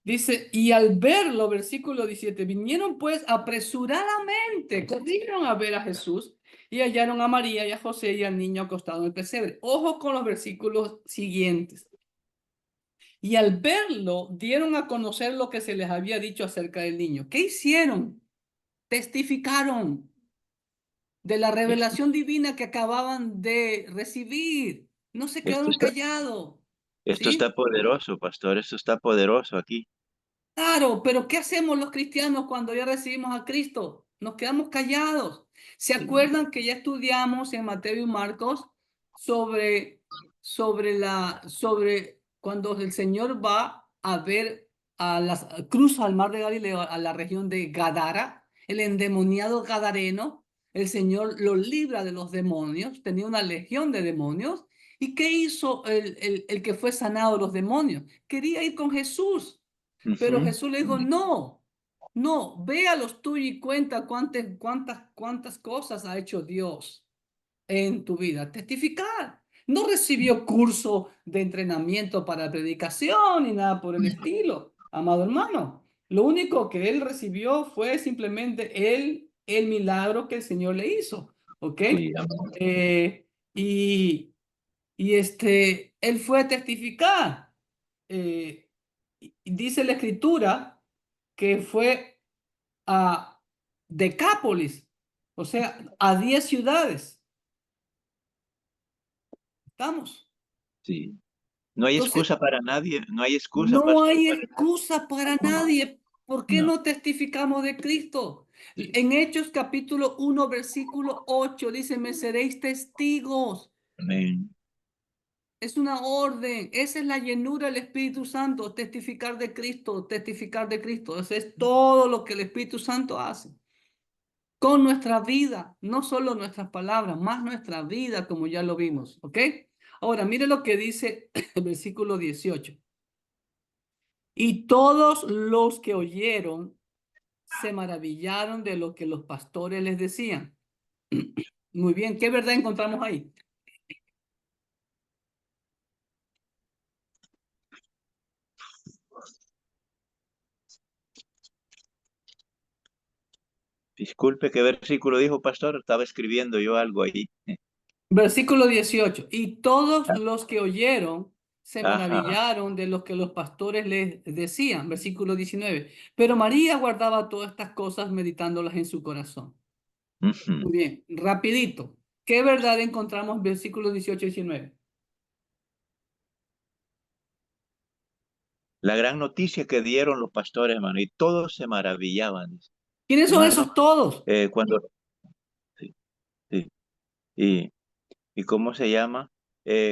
Dice, y al verlo, versículo 17, vinieron pues apresuradamente, corrieron a ver a Jesús y hallaron a María y a José y al niño acostado en el pesebre. Ojo con los versículos siguientes. Y al verlo, dieron a conocer lo que se les había dicho acerca del niño. ¿Qué hicieron? Testificaron de la revelación divina que acababan de recibir. No se Esto quedaron está, callados. esto ¿Sí? está poderoso, pastor. Esto está poderoso aquí. Claro, pero ¿qué hacemos los cristianos cuando ya recibimos a Cristo? Nos quedamos callados. ¿Se Sí. acuerdan que ya estudiamos en Mateo y Marcos sobre cuando el Señor va a ver cruza al mar de Galileo, a la región de Gadara, el endemoniado gadareno, el Señor lo libra de los demonios, tenía una legión de demonios. ¿Y qué hizo el que fue sanado de los demonios? Quería ir con Jesús. Pero Ujú. Jesús le dijo, no, ve a los tuyos y cuenta cuántas cosas ha hecho Dios en tu vida. Testificar. No recibió curso de entrenamiento para predicación ni nada por el estilo, amado hermano. Lo único que él recibió fue simplemente el milagro que el Señor le hizo. ¿Ok? Sí, amén. Él fue a testificar. Dice la escritura que fue a Decápolis, o sea, a 10 ciudades. ¿Estamos? Sí. No hay Entonces, excusa para nadie. No hay excusa, no pastor. hay excusa para nadie. ¿Por qué No. no testificamos de Cristo? Sí. En Hechos capítulo 1, versículo 8, dice, me seréis testigos. Amén. Es una orden, esa es la llenura del Espíritu Santo, testificar de Cristo, testificar de Cristo. Eso es todo lo que el Espíritu Santo hace con nuestra vida, no solo nuestras palabras, más nuestra vida, como ya lo vimos, ¿ok? Ahora, mire lo que dice el versículo 18. Y todos los que oyeron se maravillaron de lo que los pastores les decían. Muy bien, ¿qué verdad encontramos ahí? Disculpe, ¿qué versículo dijo, pastor? Estaba escribiendo yo algo ahí. Versículo 18. Y todos los que oyeron se Ajá. maravillaron de lo que los pastores les decían. Versículo 19. Pero María guardaba todas estas cosas meditándolas en su corazón. Ujú. Muy bien, rapidito. ¿Qué verdad encontramos en versículos 18 y 19? La gran noticia que dieron los pastores, hermano, y todos se maravillaban. ¿Quiénes son Hermano, esos todos? cuando, sí, sí, y ¿cómo se llama?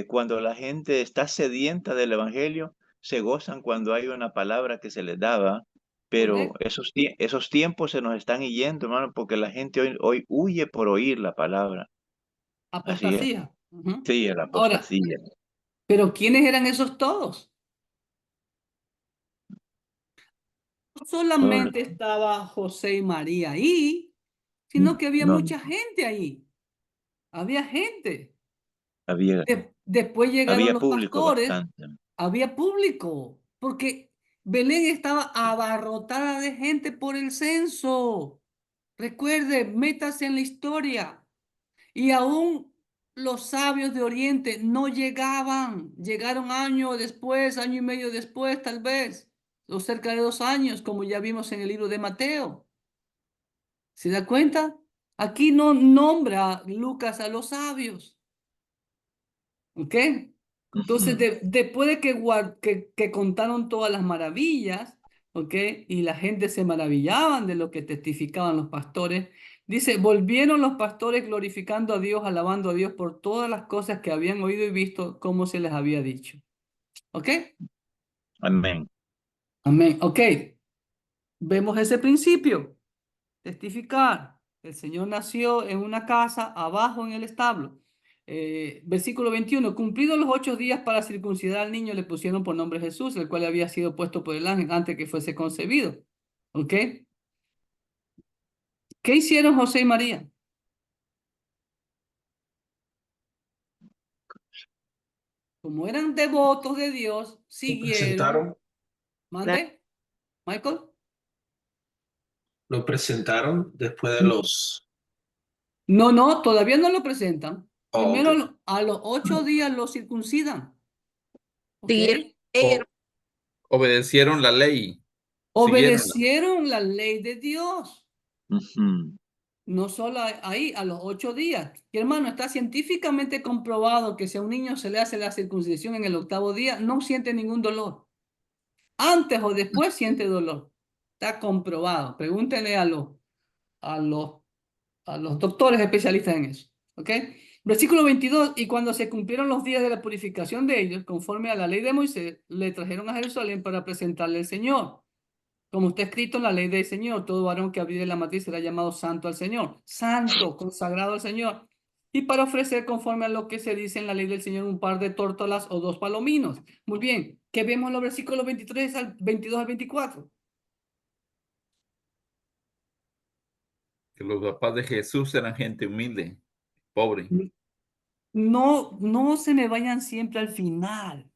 Cuando la gente está sedienta del evangelio, se gozan cuando hay una palabra que se les daba, pero Correcto. esos tiempos se nos están yendo, hermano, porque la gente hoy huye por oír la palabra. Así es. Apostasía. Ujú. Sí, la Ahora, apostasía. ¿pero quiénes eran esos todos? No No, solamente estaba José y María ahí, sino que había no, mucha gente ahí. Había gente. había, Después llegaron había los público pastores, bastante. había público, porque Belén estaba abarrotada de gente por el censo. Recuerde, métase en la historia. Y aún los sabios de Oriente no llegaban, llegaron año después, año y medio después, tal vez, o cerca de 2 años, como ya vimos en el libro de Mateo. ¿Se da cuenta? Aquí no nombra Lucas a los sabios. ¿Ok? Entonces, Ujú. después de que contaron todas las maravillas, ¿ok? Y la gente se maravillaban de lo que testificaban los pastores, dice, volvieron los pastores glorificando a Dios, alabando a Dios por todas las cosas que habían oído y visto, como se les había dicho. ¿Ok? Amén. Amén. Ok. Vemos ese principio. Testificar. El Señor nació en una casa abajo en el establo. Versículo 21. Cumplidos los 8 días para circuncidar al niño, le pusieron por nombre Jesús, el cual había sido puesto por el ángel antes que fuese concebido. ¿Ok? ¿Qué hicieron José y María? Como eran devotos de Dios, ¿Lo siguieron. presentaron? ¿Mande? Michael. ¿Lo presentaron después de los...? No, todavía no lo presentan. Oh, ok. Primero a los 8 días lo circuncidan. ¿Ok? Siguieron la ley, Obedecieron la ley. Siguieronla. Obedecieron la ley de Dios. Ujú. No solo ahí, a los 8 días. Y hermano, está científicamente comprobado que si a un niño se le hace la circuncisión en el 8º día, no siente ningún dolor. Antes o después siente dolor. Está comprobado. Pregúntenle a los doctores especialistas en eso. ¿Ok? Versículo 22. Y cuando se cumplieron los días de la purificación de ellos, conforme a la ley de Moisés, le trajeron a Jerusalén para presentarle al Señor. Como está escrito en la ley del Señor, todo varón que abriere la matriz será llamado santo al Señor. Santo, consagrado al Señor. Y para ofrecer conforme a lo que se dice en la ley del Señor un par de tórtolas o 2 palominos. Muy bien. ¿Qué vemos en los versículos 22 al 24? Que los papás de Jesús eran gente humilde, pobre. No se me vayan siempre al final.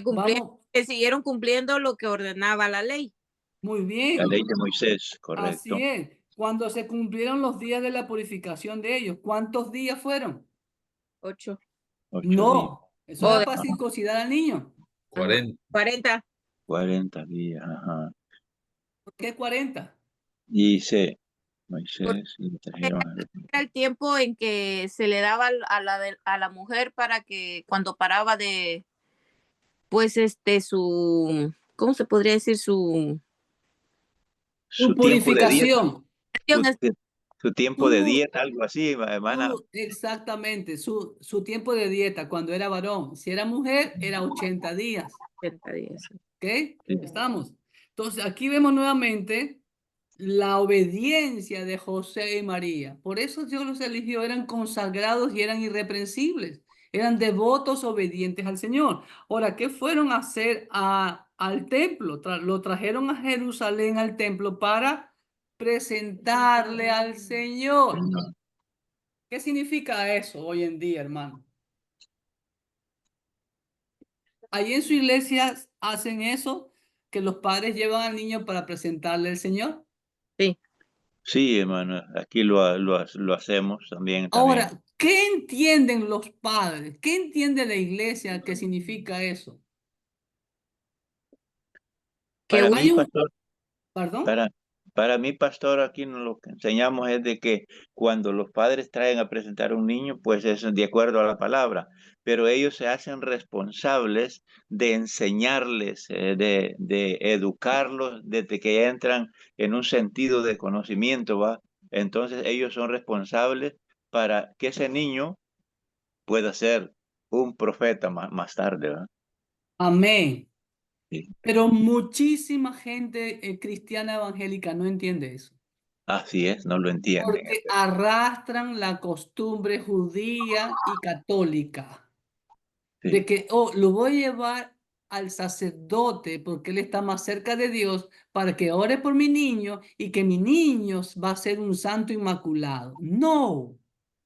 Vamos, que siguieron cumpliendo lo que ordenaba la ley. muy bien. La ley de Moisés, correcto. Así es. Cuando se cumplieron los días de la purificación de ellos, ¿cuántos días fueron? 8. 8 días. No, eso era para circuncidar al niño. 40. 40. 40 días, ajá. ¿Por qué 40? Dice Moisés y le trajeron a Era el tiempo en que se le daba a la mujer para que cuando paraba de, pues, su, ¿cómo se podría decir? Su su tiempo de dieta. Purificación. Su tiempo de dieta, algo así, hermana. Exactamente, su tiempo de dieta cuando era varón. Si era mujer, era 80 días. 80 días. ¿Ok? ¿Estamos? Entonces, aquí vemos nuevamente la obediencia de José y María. Por eso Dios los eligió, eran consagrados y eran irreprensibles. Eran devotos obedientes al Señor. Ahora, ¿qué fueron a hacer al templo? Lo trajeron a Jerusalén al templo para presentarle al Señor. ¿Qué significa eso hoy en día, hermano? Ahí en su iglesia hacen eso, que los padres llevan al niño para presentarle al Señor. Sí. Sí, hermano, aquí lo hacemos también. Ahora, ¿qué entienden los padres? ¿Qué entiende la iglesia que significa eso? Para Que mí, hay un... pastor, ¿Perdón? para mí, pastor, aquí lo que enseñamos es de que cuando los padres traen a presentar a un niño, pues es de acuerdo a la palabra, pero ellos se hacen responsables de enseñarles, de educarlos desde que entran en un sentido de conocimiento, ¿va? Entonces ellos son responsables para que ese niño pueda ser un profeta más tarde, ¿va? Amén. Sí. Pero muchísima gente cristiana evangélica no entiende eso. Así es, no lo entienden. Porque arrastran la costumbre judía y católica. Sí. De que, oh, lo voy a llevar al sacerdote porque él está más cerca de Dios para que ore por mi niño y que mi niño va a ser un santo inmaculado. No,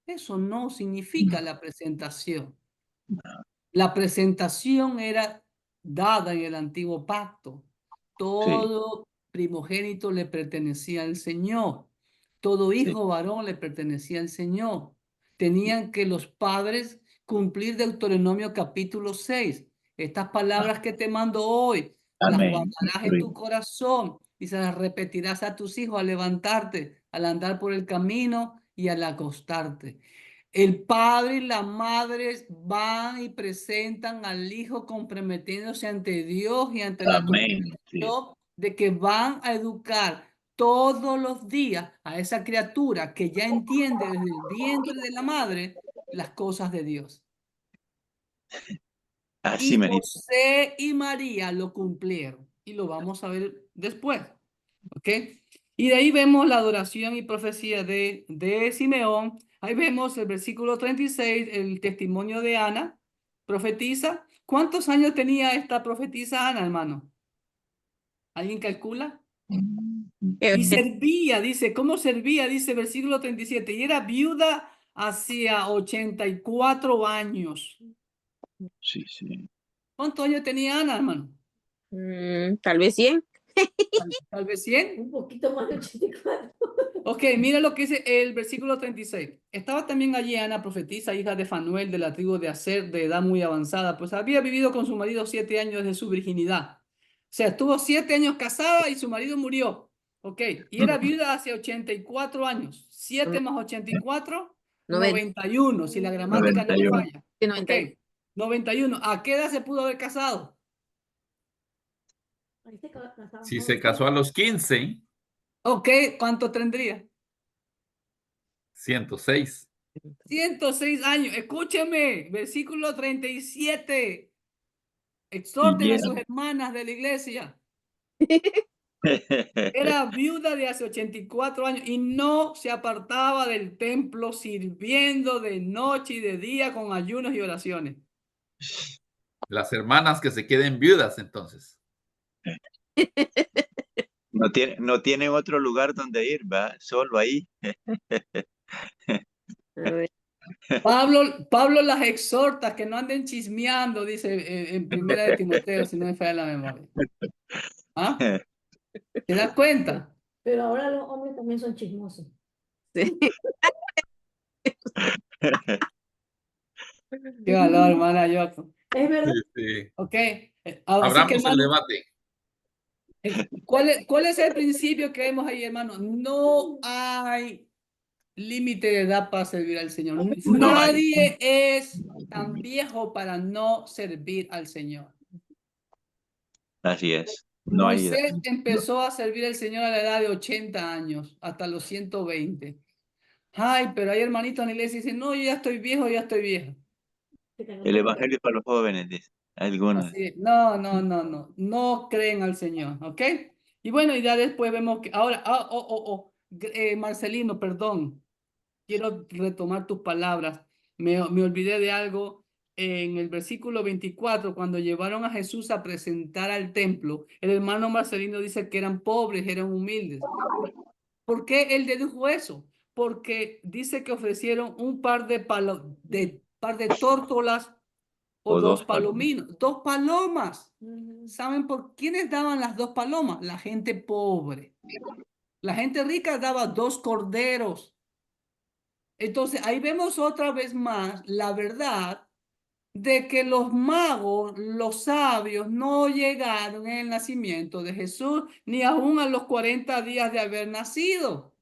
eso no significa la presentación. La presentación era dada en el antiguo pacto. Sí, Todo primogénito le pertenecía al Señor. Todo sí. hijo varón le pertenecía al Señor. Tenían que los padres cumplir Deuteronomio capítulo 6. Estas palabras que te mando hoy, las Amén. guardarás en tu corazón y se las repetirás a tus hijos al levantarte, al andar por el camino y al acostarte. El padre y la madre van y presentan al hijo comprometiéndose ante Dios y ante la Amén. Sí, congregación de que van a educar todos los días a esa criatura que ya entiende desde el vientre de la madre las cosas de Dios. así Y me dice. José y María lo cumplieron y lo vamos a ver después. ¿Ok? Y de ahí vemos la adoración y profecía de Simeón. Ahí vemos el versículo 36, el testimonio de Ana, profetiza. ¿Cuántos años tenía esta profetisa Ana, hermano? ¿Alguien calcula? Y servía, dice, ¿cómo servía? Dice versículo 37, y era viuda hacia 84 años. Sí, sí. ¿Cuántos años tenía Ana, hermano? Tal vez 100. Tal vez 100. Un poquito más de 84. Ok, mira lo que dice el versículo 36. Estaba también allí Ana, profetisa, hija de Fanuel, de la tribu de Aser, de edad muy avanzada, pues había vivido con su marido 7 años de su virginidad. O sea, estuvo 7 años casada y su marido murió. Ok, y era viuda hace 84 años. 7 más 84, 91, si la gramática no me 91. falla. Sí, Ok, 91. 91. ¿A qué edad se pudo haber casado? Ahí se casaban Si se jóvenes. casó a los 15, Ok, ¿cuánto tendría? 106. 106 años. Escúcheme, versículo 37. Y Exhorten a ya. sus hermanas de la iglesia. Era viuda de hace 84 años y no se apartaba del templo sirviendo de noche y de día con ayunos y oraciones. Las hermanas que se queden viudas, entonces. No tienen otro lugar donde ir, va, solo ahí. A ver, Pablo las exhorta que no anden chismeando, dice en primera de Timoteo, si no me falla la memoria. ¿Ah? ¿Te das cuenta? Pero ahora los hombres también son chismosos. sí. Qué valor, hermana Yoko. Es verdad. Sí. Ok. Así que, Abramos el hermano, debate. ¿cuál es el principio que vemos ahí, hermano? No hay límite de edad para servir al Señor. No hay. Nadie es tan viejo para no servir al Señor. Así es. No hay edad. Moisés empezó a servir al Señor a la edad de 80 años, hasta los 120. Ay, pero hay hermanitos en la iglesia y dicen, no, yo ya estoy viejo, ya estoy viejo. El evangelio para los jóvenes, dice. Algunos. Así, no creen al Señor, ¿ok? Y bueno, y ya después vemos que, ahora, Marcelino, perdón, quiero retomar tus palabras. Me olvidé de algo. En el versículo 24, cuando llevaron a Jesús a presentar al templo, el hermano Marcelino dice que eran pobres, eran humildes. ¿Por qué él dedujo eso? Porque dice que ofrecieron un par de tórtolas o O dos dos palomas. palominos, 2 palomas. ¿Saben por quiénes daban las 2 palomas? La gente pobre. La gente rica daba 2 corderos. Entonces, ahí vemos otra vez más la verdad de que los magos, los sabios, no llegaron en el nacimiento de Jesús, ni aún a los 40 días de haber nacido.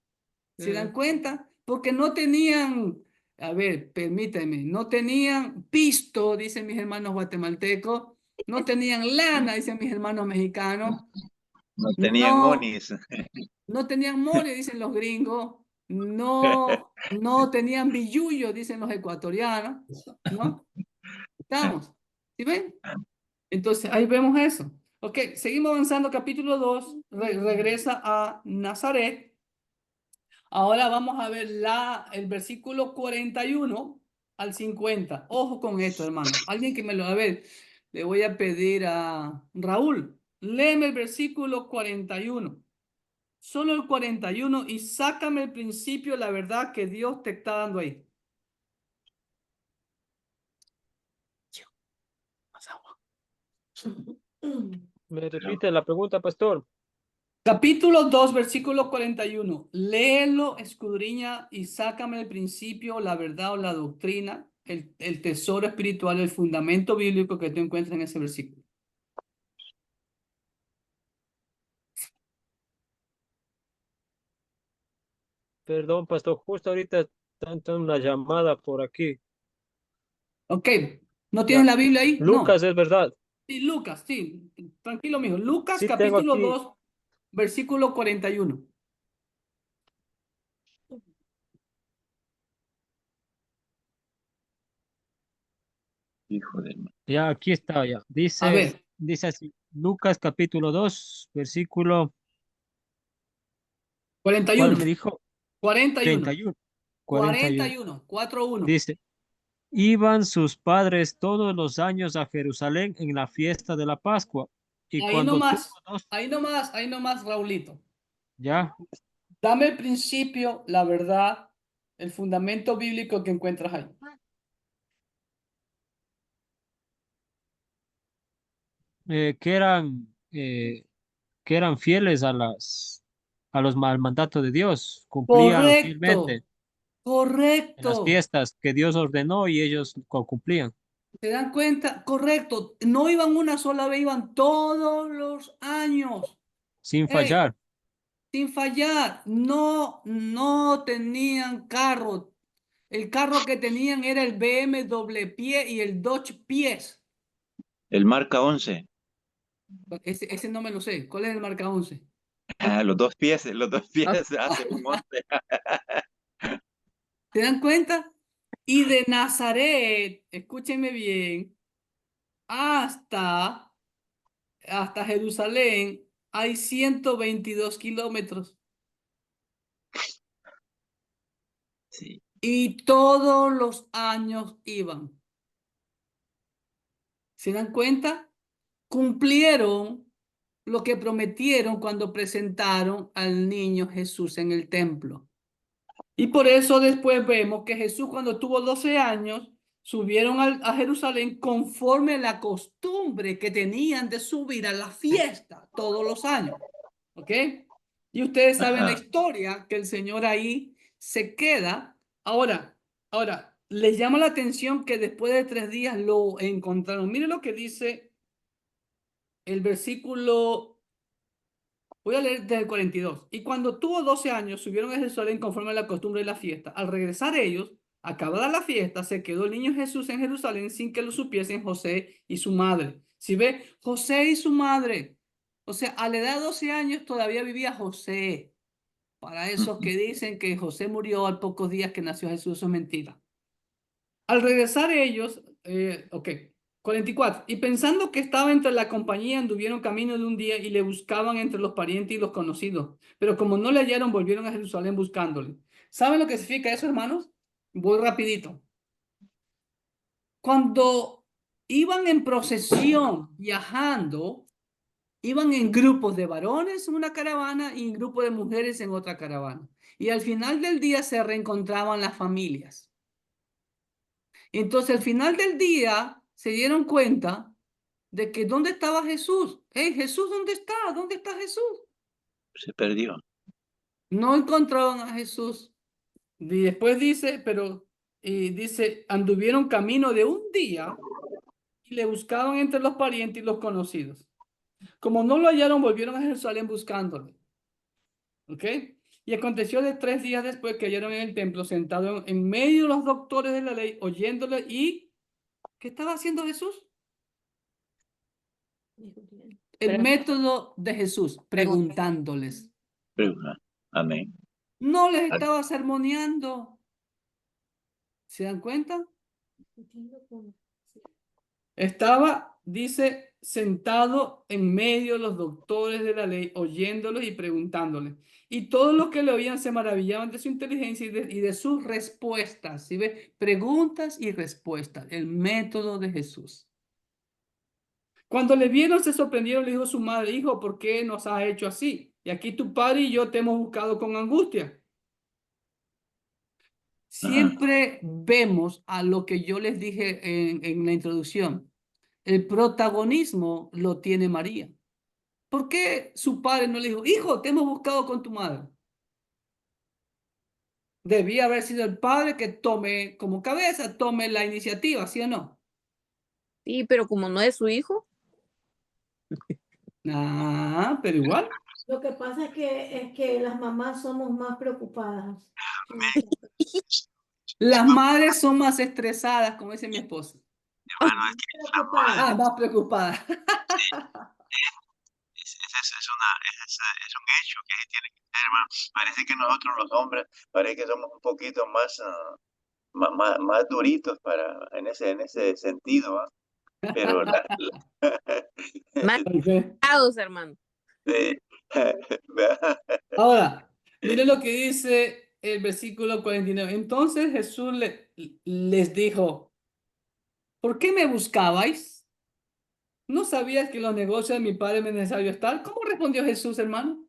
¿Se dan cuenta? Porque no tenían, a ver, permítanme, no tenían pisto, dicen mis hermanos guatemaltecos, no tenían lana, dicen mis hermanos mexicanos, No tenían no, monis. no tenían mole, dicen los gringos, no tenían billullo, dicen los ecuatorianos, ¿no? ¿Estamos? ¿Sí ven? Entonces, ahí vemos eso. Ok, seguimos avanzando, capítulo 2, regresa a Nazaret. Ahora vamos a ver el versículo 41 al 50. Ojo con esto, hermano. Alguien que me lo... A ver, le voy a pedir a Raúl, léeme el versículo 41. Solo el 41 y sácame el principio, la verdad que Dios te está dando ahí. ¿Me repite la pregunta, pastor? Capítulo 2, versículo 41. Léelo, escudriña y sácame el principio, la verdad o la doctrina, el tesoro espiritual, el fundamento bíblico que tú encuentras en ese versículo. Perdón, pastor, justo ahorita tanto una llamada por aquí. Ok, ¿no Ya. tienes la Biblia ahí? Lucas, No. es verdad. Sí, Lucas, sí. Tranquilo, mijo. Lucas, Sí tengo capítulo aquí. 2, versículo 41. Hijo de... Ya, aquí está, ya. A ver, Dice así, Lucas capítulo 2, versículo, ¿cuál 41. me dijo? 41. 31. 41. 41. 41. Dice, iban sus padres todos los años a Jerusalén en la fiesta de la Pascua. Y Ahí cuando tuvo nomás, dos, ahí nomás, Raulito. ya, Dame el principio, la verdad, el fundamento bíblico que encuentras ahí. que eran fieles al mandato de Dios, cumplían fielmente en las Correcto. fiestas que Dios ordenó y ellos cumplían ¿Se dan cuenta? Correcto. No iban una sola vez, iban todos los años. sin Hey, fallar. sin fallar. No tenían carro. El carro que tenían era el BMW pie y el Dodge pies. El marca 11. Ese no me lo sé. ¿Cuál es el marca 11? Los dos pies Ah, hacen un 11. ¿Se dan cuenta? Y de Nazaret, escúchenme bien, hasta, hasta Jerusalén hay 122 kilómetros. Sí. Y todos los años iban. ¿Se dan cuenta? Cumplieron lo que prometieron cuando presentaron al niño Jesús en el templo. Y por eso después vemos que Jesús cuando tuvo 12 años, subieron a Jerusalén conforme a la costumbre que tenían de subir a la fiesta todos los años. ¿Ok? Y ustedes saben la Ajá. historia que el Señor ahí se queda. Ahora, les llama la atención que después de 3 días lo encontraron. Miren lo que dice el versículo. Voy a leer desde el 42. Y cuando tuvo 12 años, subieron a Jerusalén conforme a la costumbre de la fiesta. Al regresar ellos, acabada la fiesta, se quedó el niño Jesús en Jerusalén sin que lo supiesen José y su madre. Si ve, José y su madre. O sea, a la edad de 12 años todavía vivía José. Para esos que dicen que José murió al pocos días que nació Jesús, eso es mentira. Al regresar ellos, 44. Y pensando que estaba entre la compañía, anduvieron camino de un día y le buscaban entre los parientes y los conocidos. Pero como no le hallaron, volvieron a Jerusalén buscándole. ¿Saben lo que significa eso, hermanos? Voy rapidito. Cuando iban en procesión, viajando, iban en grupos de varones en una caravana y en grupos de mujeres en otra caravana. Y al final del día se reencontraban las familias. Entonces, al final del día se dieron cuenta de que ¿dónde estaba Jesús? Hey, Jesús, ¿dónde está? ¿Dónde está Jesús? Se perdió. No encontraban a Jesús. Y después dice, dice, anduvieron camino de un día y le buscaban entre los parientes y los conocidos. Como no lo hallaron, volvieron a Jerusalén buscándole. ¿Ok? Y aconteció de 3 días después que hallaron en el templo sentado en medio de los doctores de la ley, oyéndole. ¿Y qué estaba haciendo Jesús? El método de Jesús, preguntándoles. Amén. No les estaba sermoneando. ¿Se dan cuenta? Estaba, dice, sentado en medio de los doctores de la ley, oyéndolos y preguntándoles. Y todos los que le oían se maravillaban de su inteligencia y de sus respuestas. ¿Sí ve? Preguntas y respuestas. El método de Jesús. Cuando le vieron, se sorprendieron, le dijo su madre: hijo, ¿por qué nos has hecho así? Y aquí tu padre y yo te hemos buscado con angustia. Ajá. Siempre vemos a lo que yo les dije en la introducción. El protagonismo lo tiene María. ¿Por qué su padre no le dijo: hijo, te hemos buscado con tu madre? Debía haber sido el padre que tome como cabeza, tome la iniciativa, ¿sí o no? Sí, pero como no es su hijo. Ah, pero igual. Lo que pasa es que las mamás somos más preocupadas. Las madres son más estresadas, como dice mi esposa. Hermano, es que las madres, Ah, más preocupadas. es un hecho que tiene que ser, hermano. Parece que nosotros los hombres, parece que somos un poquito más duritos en ese sentido, ¿ah? Pero Más Ok. pesados, hermano. eh, Ahora, miren lo que dice el versículo 49. Entonces Jesús les dijo: ¿por qué me buscabais? ¿No sabías que en los negocios de mi padre me es necesario estar? ¿Cómo respondió Jesús, hermano?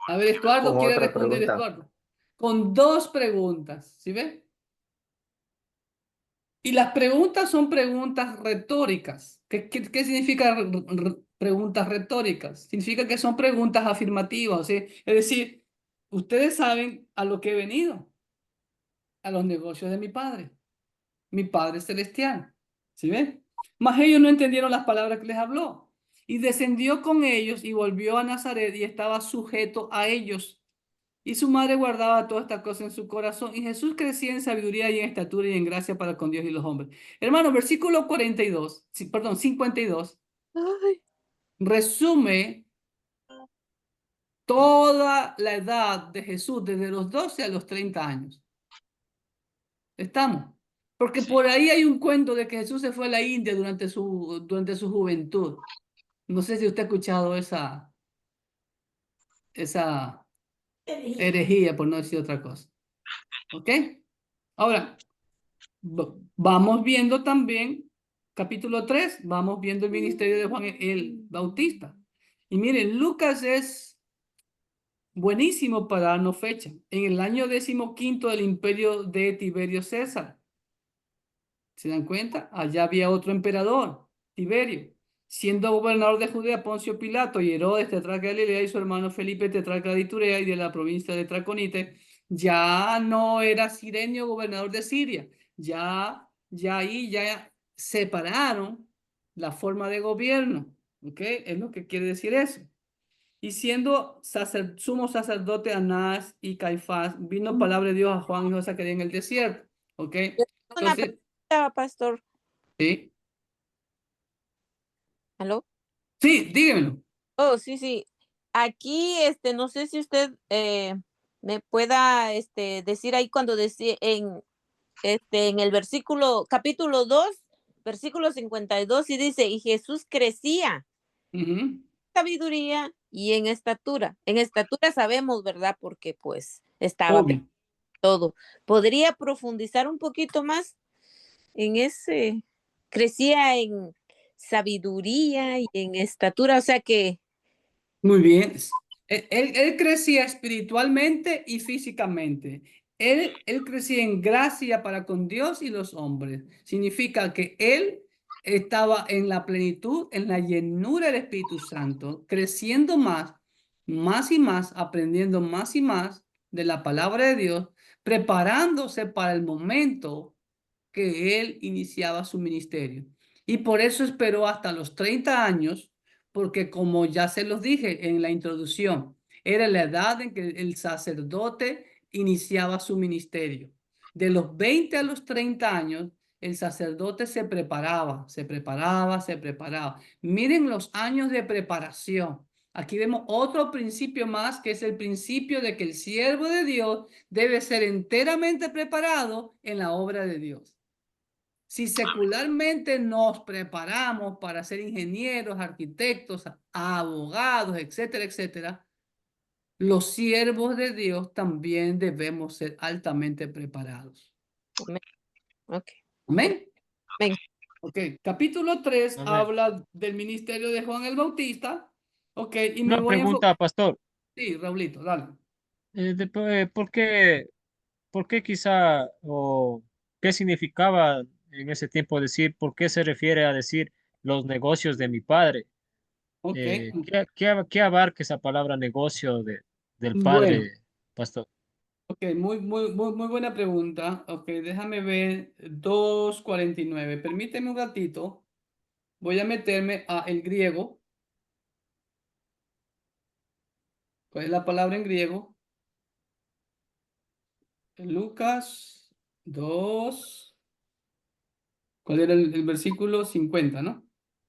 A ver, Estuardo, Con quiere otra responder, pregunta. Estuardo. Con dos preguntas, ¿sí ve? Y las preguntas son preguntas retóricas. ¿Qué significa preguntas retóricas? Significa que son preguntas afirmativas, ¿sí? Es decir, ustedes saben a lo que he venido, a los negocios de mi Padre celestial. ¿Sí ven? Mas ellos no entendieron las palabras que les habló. Y descendió con ellos y volvió a Nazaret y estaba sujeto a ellos. Y su madre guardaba todas estas cosas en su corazón. Y Jesús crecía en sabiduría y en estatura y en gracia para con Dios y los hombres. Hermano, versículo 42, perdón, 52, Ay, resume toda la edad de Jesús, desde los 12 a los 30 años. ¿Estamos? Porque Sí. por ahí hay un cuento de que Jesús se fue a la India durante su juventud. No sé si usted ha escuchado esa herejía, por no decir otra cosa. ¿Ok? Ahora, vamos viendo también, capítulo 3, vamos viendo el ministerio de Juan el Bautista. Y miren, Lucas es buenísimo para darnos fecha. En el año 15 del imperio de Tiberio César. ¿Se dan cuenta? Allá había otro emperador, Tiberio. Siendo gobernador de Judea, Poncio Pilato y Herodes, tetrarca de Galilea, y su hermano Felipe, tetrarca de Iturea y de la provincia de Traconite, ya no era Cirenio gobernador de Siria. Ya ahí ya separaron la forma de gobierno. ¿Ok? Es lo que quiere decir eso. Y siendo sumo sacerdote Anás y Caifás, vino palabra de Dios a Juan, hijo de Zacarías en el desierto. ¿Ok? una Entonces, pregunta, pastor. sí. ¿Aló? Sí, dígamelo. Oh, sí, sí. Aquí, no sé si usted me pueda decir ahí cuando decía en el capítulo 2, versículo 52, y dice, y Jesús crecía Ujú. sabiduría y en estatura. En estatura sabemos, ¿verdad? Porque pues estaba Obvio. todo. ¿Podría profundizar un poquito más en ese? Crecía en sabiduría y en estatura, o sea que Muy bien. Él crecía espiritualmente y físicamente. Él crecía en gracia para con Dios y los hombres. Significa que él estaba en la plenitud, en la llenura del Espíritu Santo, creciendo más y más, aprendiendo más y más de la palabra de Dios, preparándose para el momento que él iniciaba su ministerio. Y por eso esperó hasta los 30 años, porque como ya se los dije en la introducción, era la edad en que el sacerdote iniciaba su ministerio. De los 20 a los 30 años, el sacerdote se preparaba, se preparaba, se preparaba. Miren los años de preparación. Aquí vemos otro principio más, que es el principio de que el siervo de Dios debe ser enteramente preparado en la obra de Dios. Si secularmente nos preparamos para ser ingenieros, arquitectos, abogados, etcétera, etcétera, los siervos de Dios también debemos ser altamente preparados. ok. Amén. Amén. Ok, capítulo 3 Amén. habla del ministerio de Juan el Bautista. Ok, y me Una voy a enfocar. pregunta, pastor. Sí, Raulito, dale. ¿Por qué quizá o qué significaba en ese tiempo decir, por qué se refiere a decir los negocios de mi padre? Ok, ¿Qué abarca esa palabra negocio del bueno. padre, pastor? Ok, muy buena pregunta. Ok, déjame ver 2:49. Permíteme un ratito. Voy a meterme a el griego. ¿Cuál es la palabra en griego? Lucas 2. ¿Cuál era el versículo 50, no?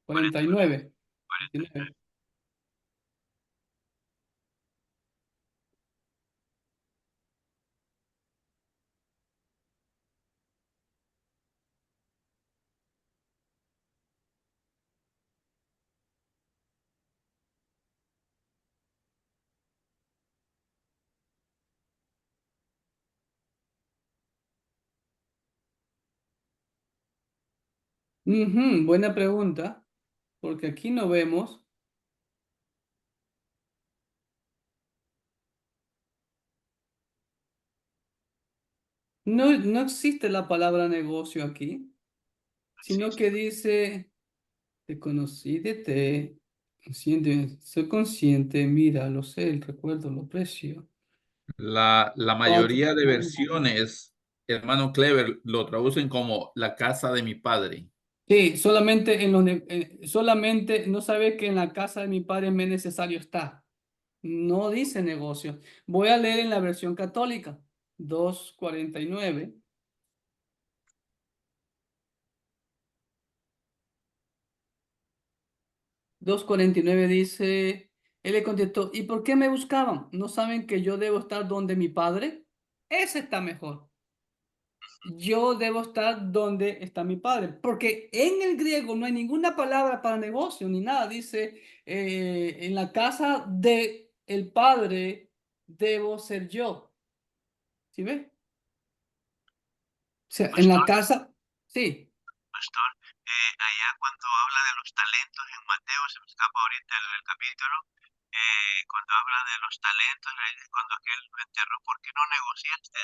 49. 49. Buena pregunta, porque aquí no vemos. No existe la palabra negocio aquí. sino que dice, te conocí de ti, consciente, soy consciente, mira, lo sé, recuerdo, lo aprecio. La Cuatro. mayoría de versiones, hermano Clever, lo traducen como la casa de mi padre. Sí, solamente solamente no sabe que en la casa de mi padre me es necesario estar. No dice negocio. Voy a leer en la versión católica, 2:49. 2:49 dice, él le contestó, ¿y por qué me buscaban? ¿No saben que yo debo estar donde mi padre? Ese está mejor. Yo debo estar donde está mi padre, porque en el griego no hay ninguna palabra para negocio ni nada. Dice, en la casa de el padre debo ser yo. ¿Sí ve? O sea, en la casa, sí. Pastor, allá cuando habla de los talentos en Mateo, se me escapa ahorita el capítulo, cuando habla de los talentos, cuando aquel lo enterró, ¿por qué no negociaste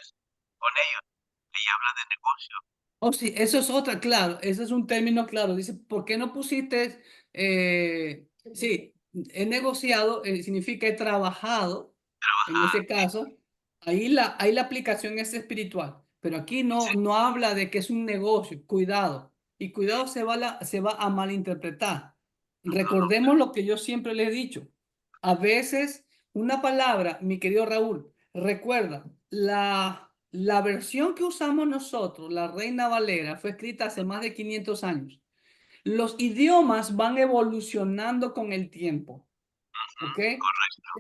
con ellos? Y habla de negocio. Oh, sí, eso es otra, claro, ese es un término claro. Dice, ¿por qué no pusiste? Sí, he negociado, significa he trabajado, en ese caso, ahí la aplicación es espiritual, pero aquí no habla de que es un negocio, cuidado, y cuidado se va a malinterpretar. Recordemos lo que yo siempre le he dicho, a veces una palabra, mi querido Raúl, recuerda, la versión que usamos nosotros, la Reina Valera, fue escrita hace más de 500 años. Los idiomas van evolucionando con el tiempo. ¿Ok?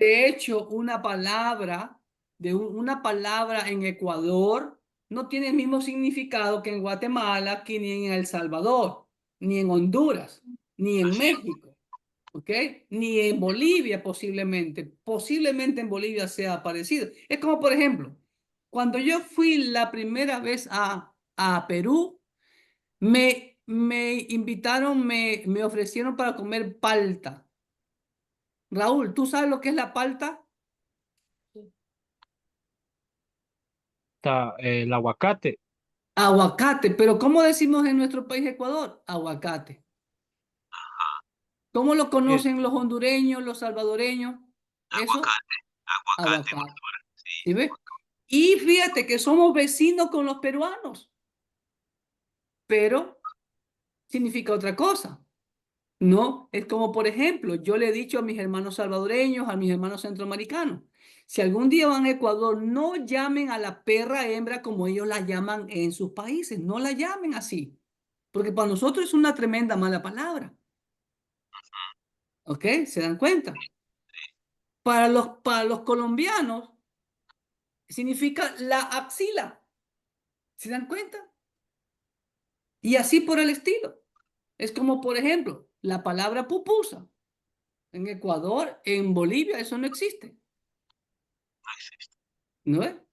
De hecho, una palabra en Ecuador no tiene el mismo significado que en Guatemala, que ni en El Salvador, ni en Honduras, ni en México. ¿Ok? Ni en Bolivia posiblemente. Posiblemente en Bolivia sea parecido. Es como, por ejemplo, cuando yo fui la primera vez a Perú, me invitaron, me ofrecieron para comer palta. Raúl, ¿tú sabes lo que es la palta? Está el aguacate. Aguacate, pero ¿cómo decimos en nuestro país Ecuador? Aguacate. ¿Cómo lo Eh, conocen los hondureños, los salvadoreños? Eso, Aguacate, aguacate. sí. ¿Sí ves? Y fíjate que somos vecinos con los peruanos, pero significa otra cosa. No, es como, por ejemplo, yo le he dicho a mis hermanos salvadoreños, a mis hermanos centroamericanos, si algún día van a Ecuador, no llamen a la perra hembra como ellos la llaman en sus países, no la llamen así, porque para nosotros es una tremenda mala palabra. ¿Ok? ¿Se dan cuenta? Para los colombianos significa la axila. ¿Se dan cuenta? Y así por el estilo. Es como, por ejemplo, la palabra pupusa. En Ecuador, en Bolivia, eso no existe. No existe. ¿No es? Y en El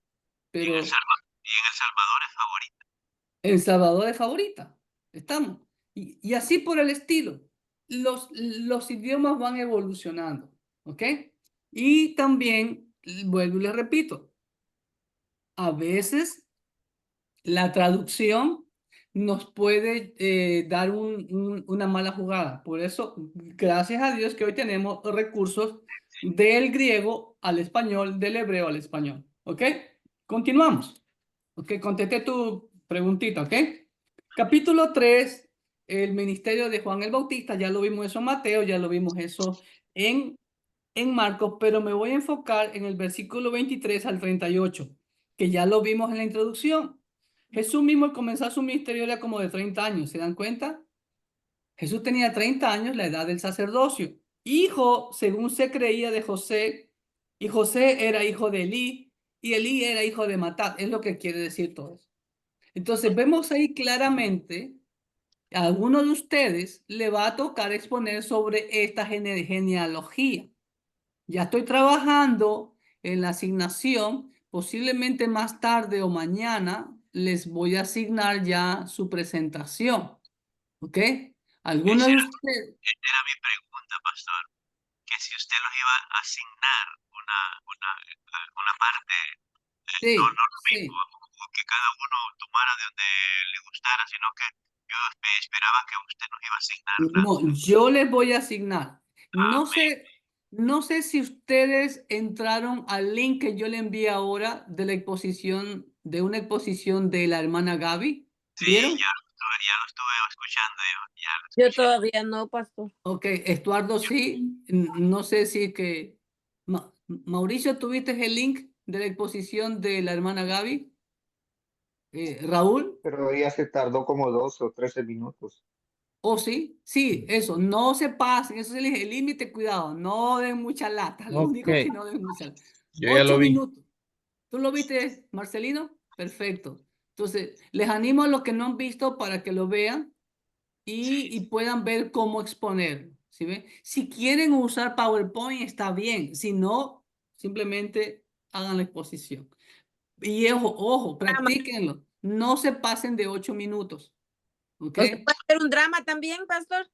Pero Salvador es favorita. El Salvador es favorita. Estamos. Y así por el estilo. Los idiomas van evolucionando. ¿Ok? Y también, vuelvo y les repito, a veces la traducción nos puede dar una mala jugada. Por eso, gracias a Dios que hoy tenemos recursos del griego al español, del hebreo al español. ¿Ok? Continuamos. Ok, contesté tu preguntita, ¿ok? Capítulo 3, el ministerio de Juan el Bautista, ya lo vimos eso en Mateo, ya lo vimos eso en Marcos, pero me voy a enfocar en el versículo 23 al 38, que ya lo vimos en la introducción. Jesús mismo al comenzar su ministerio era como de 30 años, ¿se dan cuenta? Jesús tenía 30 años, la edad del sacerdocio, hijo, según se creía, de José, y José era hijo de Elí, y Elí era hijo de Matat, es lo que quiere decir todo eso. Entonces vemos ahí claramente, a alguno de ustedes le va a tocar exponer sobre esta genealogía. Ya estoy trabajando en la asignación, posiblemente más tarde o mañana les voy a asignar ya su presentación. ¿Ok? Algunos Esa de era, ustedes, era mi pregunta, pastor. Que si usted los iba a asignar una parte, no sí, lo mismo, sí. o que cada uno tomara de donde le gustara, sino que esperaba que usted nos iba a asignar. No, yo les voy a asignar. No sé si ustedes entraron al link que yo le envié ahora de la exposición, de una exposición de la hermana Gaby. ¿Vieron? Ya lo estuve escuchando Yo todavía no, pastor. Ok, Estuardo sí. No sé si es que... Mauricio, ¿tuviste el link de la exposición de la hermana Gaby? Raúl. Pero ella se tardó como 12 o 13 minutos. ¿Oh, sí? Sí, eso, no se pasen, eso es el límite, cuidado, no den mucha lata, lo único que Ok. no den mucha lata. Yo ya lo 8 vi. minutos. ¿Tú lo viste, Marcelino? Perfecto. Entonces, les animo a los que no han visto para que lo vean y puedan ver cómo exponer. ¿Sí ven? Si quieren usar PowerPoint, está bien. Si no, simplemente hagan la exposición. Y ojo, practíquenlo. No se pasen de 8 minutos. ¿Ok? ¿No se puede hacer un drama también, pastor?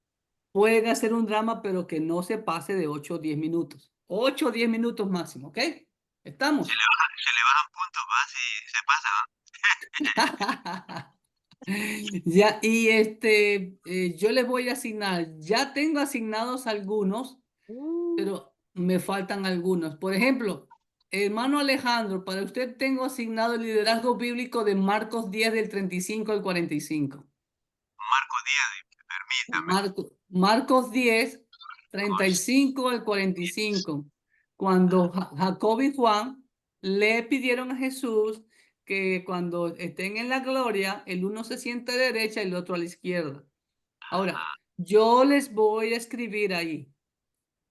Pueden hacer un drama, pero que no se pase de 8 o 10 minutos. 8 o 10 minutos máximo, ¿ok? ¿Estamos? Se le bajan puntos, ¿va? Si se pasa. Ya, y yo les voy a asignar, ya tengo asignados algunos, pero me faltan algunos. Por ejemplo, hermano Alejandro, para usted tengo asignado el liderazgo bíblico de Marcos 10 del 35 al 45. Marcos 10, 35 al 45, cuando Jacob y Juan le pidieron a Jesús que cuando estén en la gloria, el uno se siente a la derecha y el otro a la izquierda. Ahora, yo les voy a escribir ahí,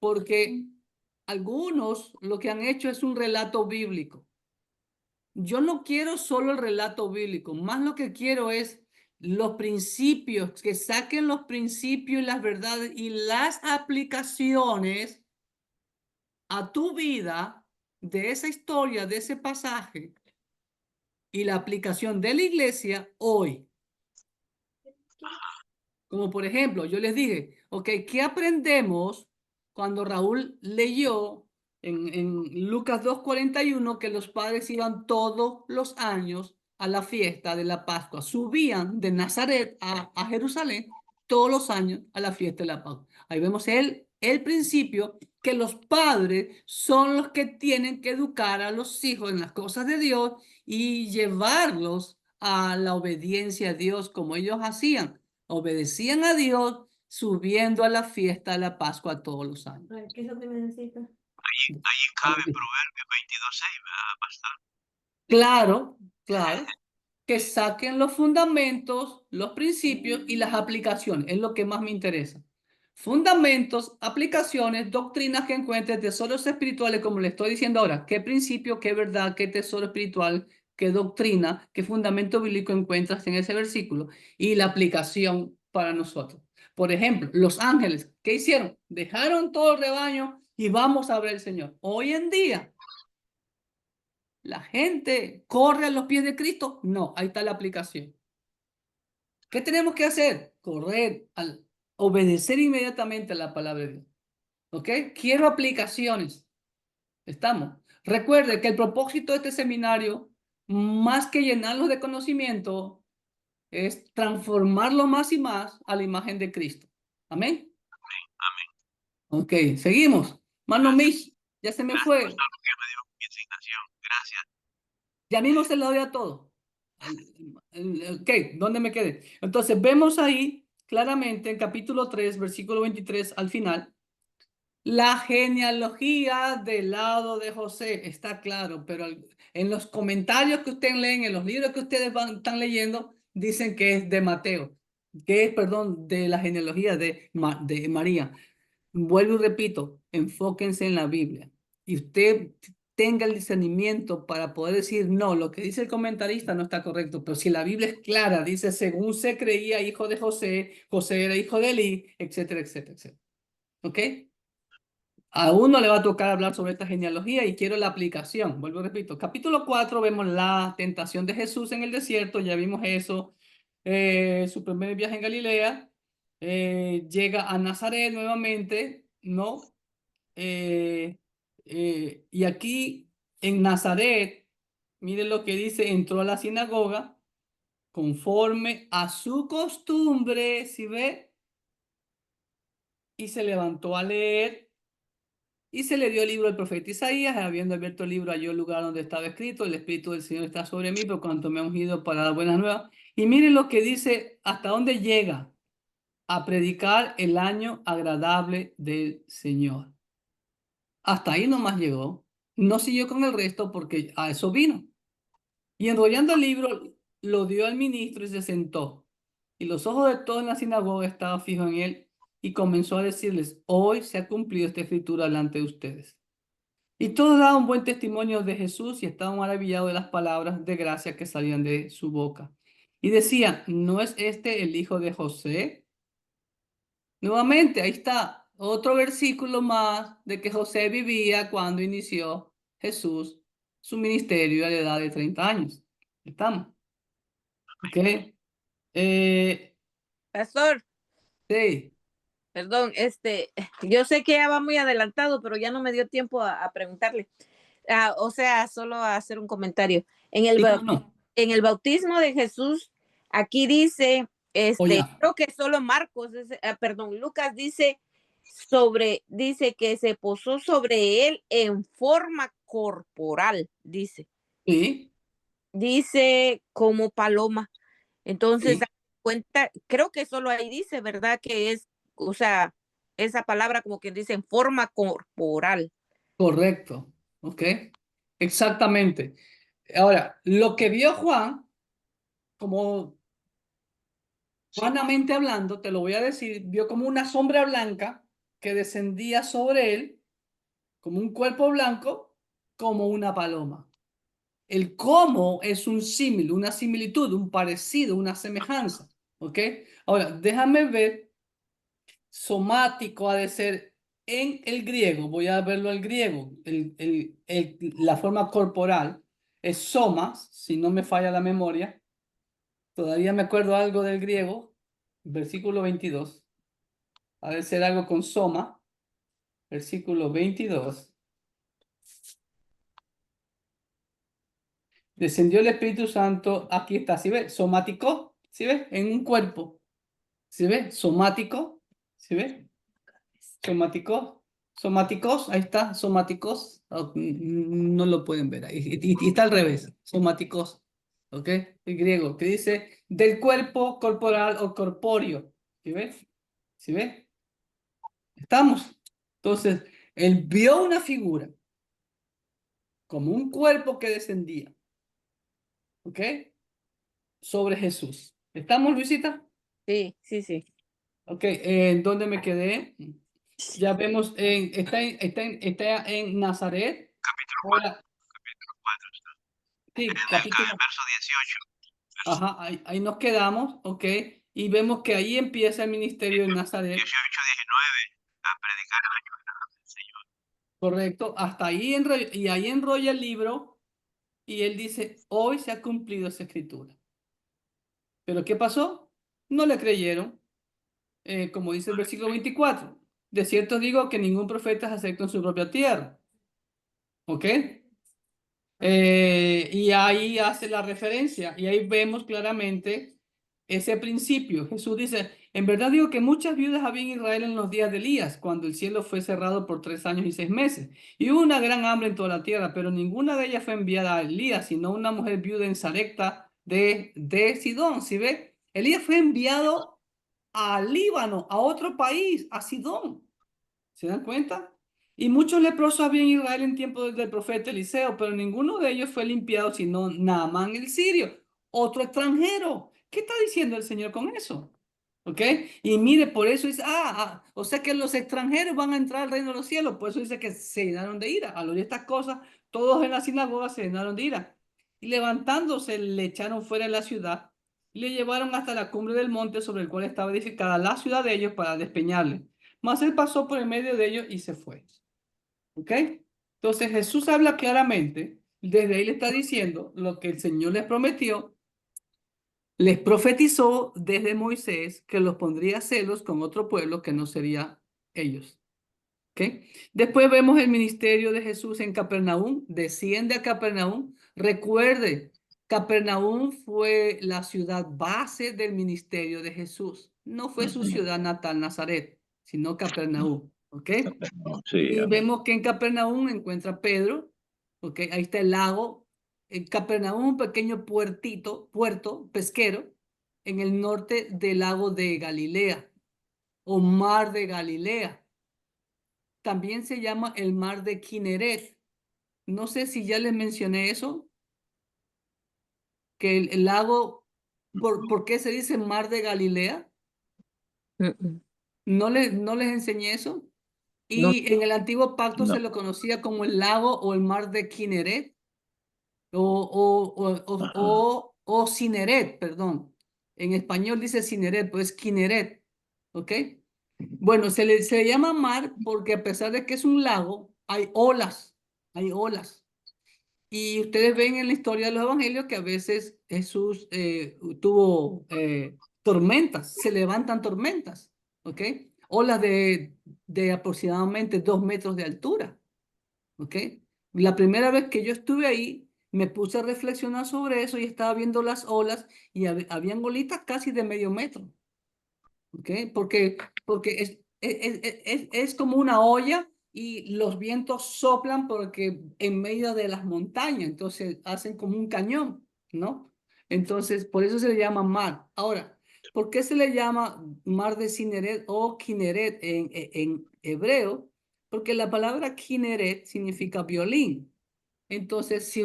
porque algunos lo que han hecho es un relato bíblico. Yo no quiero solo el relato bíblico, más lo que quiero es los principios, que saquen los principios y las verdades y las aplicaciones a tu vida de esa historia, de ese pasaje y la aplicación de la iglesia hoy. Como por ejemplo, yo les dije, ok, ¿qué aprendemos cuando Raúl leyó en Lucas 2:41 que los padres iban todos los años a la fiesta de la Pascua? Subían de Nazaret a Jerusalén todos los años a la fiesta de la Pascua. Ahí vemos el principio que los padres son los que tienen que educar a los hijos en las cosas de Dios y llevarlos a la obediencia a Dios como ellos hacían. Obedecían a Dios subiendo a la fiesta de la Pascua todos los años. ¿Qué es lo que necesita? Ahí cabe Proverbios 22:6, ¿verdad, pastor? Claro, claro. Que saquen los fundamentos, los principios y las aplicaciones. Es lo que más me interesa. Fundamentos, aplicaciones, doctrinas que encuentres, tesoros espirituales, como le estoy diciendo ahora. ¿Qué principio, qué verdad, qué tesoro espiritual, qué doctrina, qué fundamento bíblico encuentras en ese versículo? Y la aplicación para nosotros. Por ejemplo, los ángeles, ¿qué hicieron? Dejaron todo el rebaño y vamos a ver al Señor. Hoy en día, ¿la gente corre a los pies de Cristo? No, ahí está la aplicación. ¿Qué tenemos que hacer? Correr, obedecer inmediatamente a la palabra de Dios. ¿Ok? Quiero aplicaciones. Estamos. Recuerde que el propósito de este seminario, más que llenarlos de conocimiento, es transformarlo más y más a la imagen de Cristo. Amén. Ok, seguimos. Mano Mish, ya se me fue. Gracias. Ya mismo se lo doy a todo. Ok, ¿dónde me quedé? Entonces vemos ahí claramente en capítulo 3, versículo 23 al final, la genealogía del lado de José. Está claro, pero en los comentarios que ustedes leen, en los libros que ustedes están leyendo, dicen que es de Mateo, que es, perdón, de la genealogía de María. Vuelvo y repito, enfóquense en la Biblia. Y usted tenga el discernimiento para poder decir, no, lo que dice el comentarista no está correcto, pero si la Biblia es clara, dice, según se creía hijo de José, José era hijo de Elí, etcétera, etcétera, etcétera. ¿Ok? A uno le va a tocar hablar sobre esta genealogía y quiero la aplicación. Vuelvo y repito, capítulo 4 vemos la tentación de Jesús en el desierto, ya vimos eso, su primer viaje en Galilea, llega a Nazaret nuevamente, ¿no? Y aquí en Nazaret, miren lo que dice, entró a la sinagoga conforme a su costumbre, ¿sí ve? Y se levantó a leer. Y se le dio el libro al profeta Isaías, habiendo abierto el libro, halló el lugar donde estaba escrito: el Espíritu del Señor está sobre mí, por cuanto me ha ungido para dar buenas nuevas. Y miren lo que dice, hasta dónde llega: a predicar el año agradable del Señor. Hasta ahí nomás llegó. No siguió con el resto porque a eso vino. Y enrollando el libro, lo dio al ministro y se sentó. Y los ojos de todos en la sinagoga estaban fijos en él, y comenzó a decirles: hoy se ha cumplido esta escritura delante de ustedes. Y todos daban buen testimonio de Jesús y estaban maravillados de las palabras de gracia que salían de su boca. Y decían: ¿no es este el hijo de José? Nuevamente, ahí está otro versículo más de que José vivía cuando inició Jesús su ministerio a la edad de 30 años. ¿Estamos? ¿Ok? Pastor, Sí. perdón, yo sé que ya va muy adelantado, pero ya no me dio tiempo a preguntarle. O sea, solo a hacer un comentario. En el, Sí, no. en el bautismo de Jesús, aquí dice, Ya. creo que solo Marcos, perdón, Lucas dice que se posó sobre él en forma corporal, dice. Sí. Dice como paloma. Entonces, Sí. cuenta, creo que solo ahí dice, ¿verdad? Que es, o sea, esa palabra como que dice en forma corporal. Correcto. ¿Ok? Exactamente. Ahora, lo que vio Juan, como humanamente hablando, te lo voy a decir, vio como una sombra blanca que descendía sobre él, como un cuerpo blanco, como una paloma. El cómo es un símil, una similitud, un parecido, una semejanza. ¿Ok? Ahora, déjame ver. Somático ha de ser en el griego. Voy a verlo al griego. La forma corporal es somas, si no me falla la memoria. Todavía me acuerdo algo del griego. Versículo 22. Ha de ser algo con soma. Versículo 22. Descendió el Espíritu Santo. Aquí está. ¿Sí ve? Somático. ¿Sí ve? En un cuerpo. ¿Sí ve? Somático. ¿Sí ve? Somático. Somáticos. Ahí está. Somáticos. No lo pueden ver ahí. Y está al revés. Somáticos. ¿Ok? El griego que dice del cuerpo corporal o corpóreo. ¿Sí ve? ¿Sí ve? Estamos. Entonces, él vio una figura como un cuerpo que descendía. ¿Ok? Sobre Jesús. ¿Estamos, Luisita? Sí, sí, sí. Ok, ¿en dónde me quedé? Ya vemos, está en Nazaret. Ahora, sí, capítulo. Verso 18. Ajá, ahí nos quedamos, ok. Y vemos que ahí empieza el ministerio en Nazaret. 18, 19. A predicar el año agradable del Señor. Correcto, hasta ahí y ahí enrolla el libro y él dice: hoy se ha cumplido esa escritura. ¿Pero qué pasó? No le creyeron, como dice el versículo 24. De cierto digo que ningún profeta es acepto en su propia tierra. ¿Ok? Y ahí hace la referencia y ahí vemos claramente ese principio. Jesús dice: en verdad digo que muchas viudas había en Israel en los días de Elías, cuando el cielo fue cerrado por 3 años y 6 meses. Y hubo una gran hambre en toda la tierra, pero ninguna de ellas fue enviada a Elías, sino una mujer viuda en Sarepta de Sidón. ¿Sí ve? Elías fue enviado al Líbano, a otro país, a Sidón. ¿Se dan cuenta? Y muchos leprosos había en Israel en tiempo del profeta Eliseo, pero ninguno de ellos fue limpiado, sino Naamán el sirio, otro extranjero. ¿Qué está diciendo el Señor con eso? ¿Ok? Y mire, por eso dice, o sea que los extranjeros van a entrar al reino de los cielos. Por eso dice que se llenaron de ira. Al oír estas cosas, todos en la sinagoga se llenaron de ira. Y levantándose, le echaron fuera de la ciudad y le llevaron hasta la cumbre del monte sobre el cual estaba edificada la ciudad de ellos para despeñarle. Mas él pasó por el medio de ellos y se fue. ¿Ok? Entonces Jesús habla claramente, desde ahí le está diciendo lo que el Señor les prometió, les profetizó desde Moisés que los pondría a celos con otro pueblo que no sería ellos. ¿Ok? Después vemos el ministerio de Jesús en Capernaum, desciende a Capernaum. Recuerde, Capernaum fue la ciudad base del ministerio de Jesús. No fue su ciudad natal, Nazaret, sino Capernaum. ¿Ok? Sí, Y amén. vemos que en Capernaum encuentra Pedro. ¿Ok? Ahí está el lago. En Capernaum, un pequeño puerto pesquero en el norte del lago de Galilea o mar de Galilea. También se llama el mar de Kineret. No sé si ya les mencioné eso, que el lago, ¿por qué se dice mar de Galilea? No les enseñé eso. No, Y en el antiguo pacto No. se lo conocía como el lago o el mar de Kineret o Cineret, perdón. En español dice Cineret, pues Kineret. ¿Ok? Bueno, se le llama mar porque a pesar de que es un lago, hay olas, hay olas. Y ustedes ven en la historia de los evangelios que a veces Jesús tuvo tormentas, se levantan tormentas, ¿ok? Olas de aproximadamente 2 metros de altura, ¿ok? La primera vez que yo estuve ahí, me puse a reflexionar sobre eso y estaba viendo las olas y habían olitas casi de medio metro. ¿Ok? Porque es como una olla y los vientos soplan porque en medio de las montañas, entonces hacen como un cañón, ¿no? Entonces, por eso se le llama mar. Ahora, ¿por qué se le llama mar de Cineret o Kineret en hebreo? Porque la palabra Kineret significa violín. Entonces, si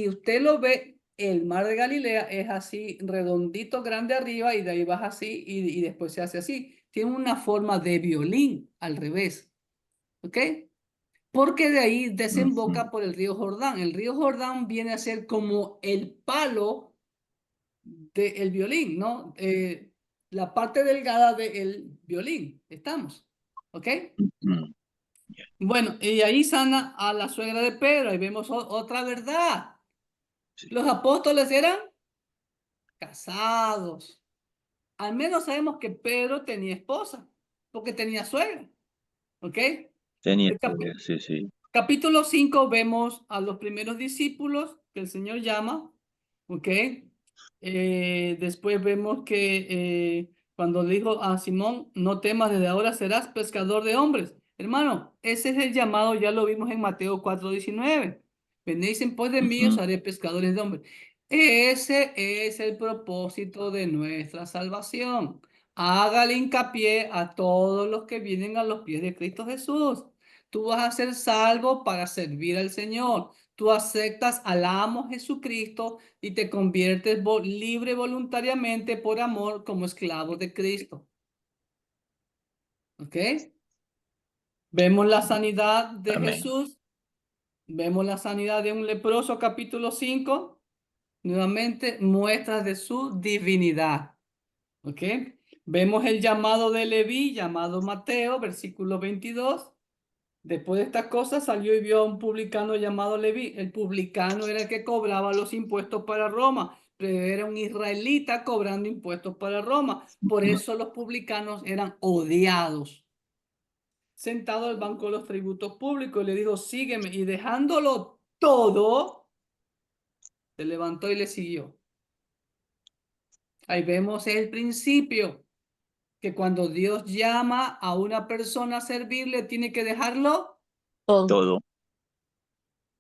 usted lo ve, el mar de Galilea es así, redondito, grande arriba, y de ahí baja así, y después se hace así. Tiene una forma de violín al revés, ¿ok? Porque de ahí desemboca por el río Jordán. El río Jordán viene a ser como el palo del violín, ¿no? La parte delgada del violín, ¿estamos? ¿Ok? Bueno, y ahí sana a la suegra de Pedro. Ahí vemos otra verdad. Sí. Los apóstoles eran casados. Al menos sabemos que Pedro tenía esposa, porque tenía suegra. ¿Ok? Tenía, El sí, sí. capítulo 5 vemos a los primeros discípulos que el Señor llama. ¿Ok? Después vemos que cuando le dijo a Simón, no temas, desde ahora serás pescador de hombres. Hermano, ese es el llamado, ya lo vimos en Mateo 4:19. Venid en pos de mí, os haré pescadores de hombres. Ese es el propósito de nuestra salvación. Hágale hincapié a todos los que vienen a los pies de Cristo Jesús. Tú vas a ser salvo para servir al Señor. Tú aceptas al amo Jesucristo y te conviertes libre voluntariamente por amor como esclavo de Cristo. ¿Ok? Vemos la sanidad de Amén. Jesús. Vemos la sanidad de un leproso, capítulo 5. Nuevamente, muestras de su divinidad. ¿Ok? Vemos el llamado de Leví, llamado Mateo, versículo 22. Después de estas cosas salió y vio a un publicano llamado Leví. El publicano era el que cobraba los impuestos para Roma, pero era un israelita cobrando impuestos para Roma. Por eso los publicanos eran odiados. Sentado al banco de los tributos públicos, le dijo, sígueme. Y dejándolo todo, se levantó y le siguió. Ahí vemos el principio, que cuando Dios llama a una persona a servirle, tiene que dejarlo todo. Todo.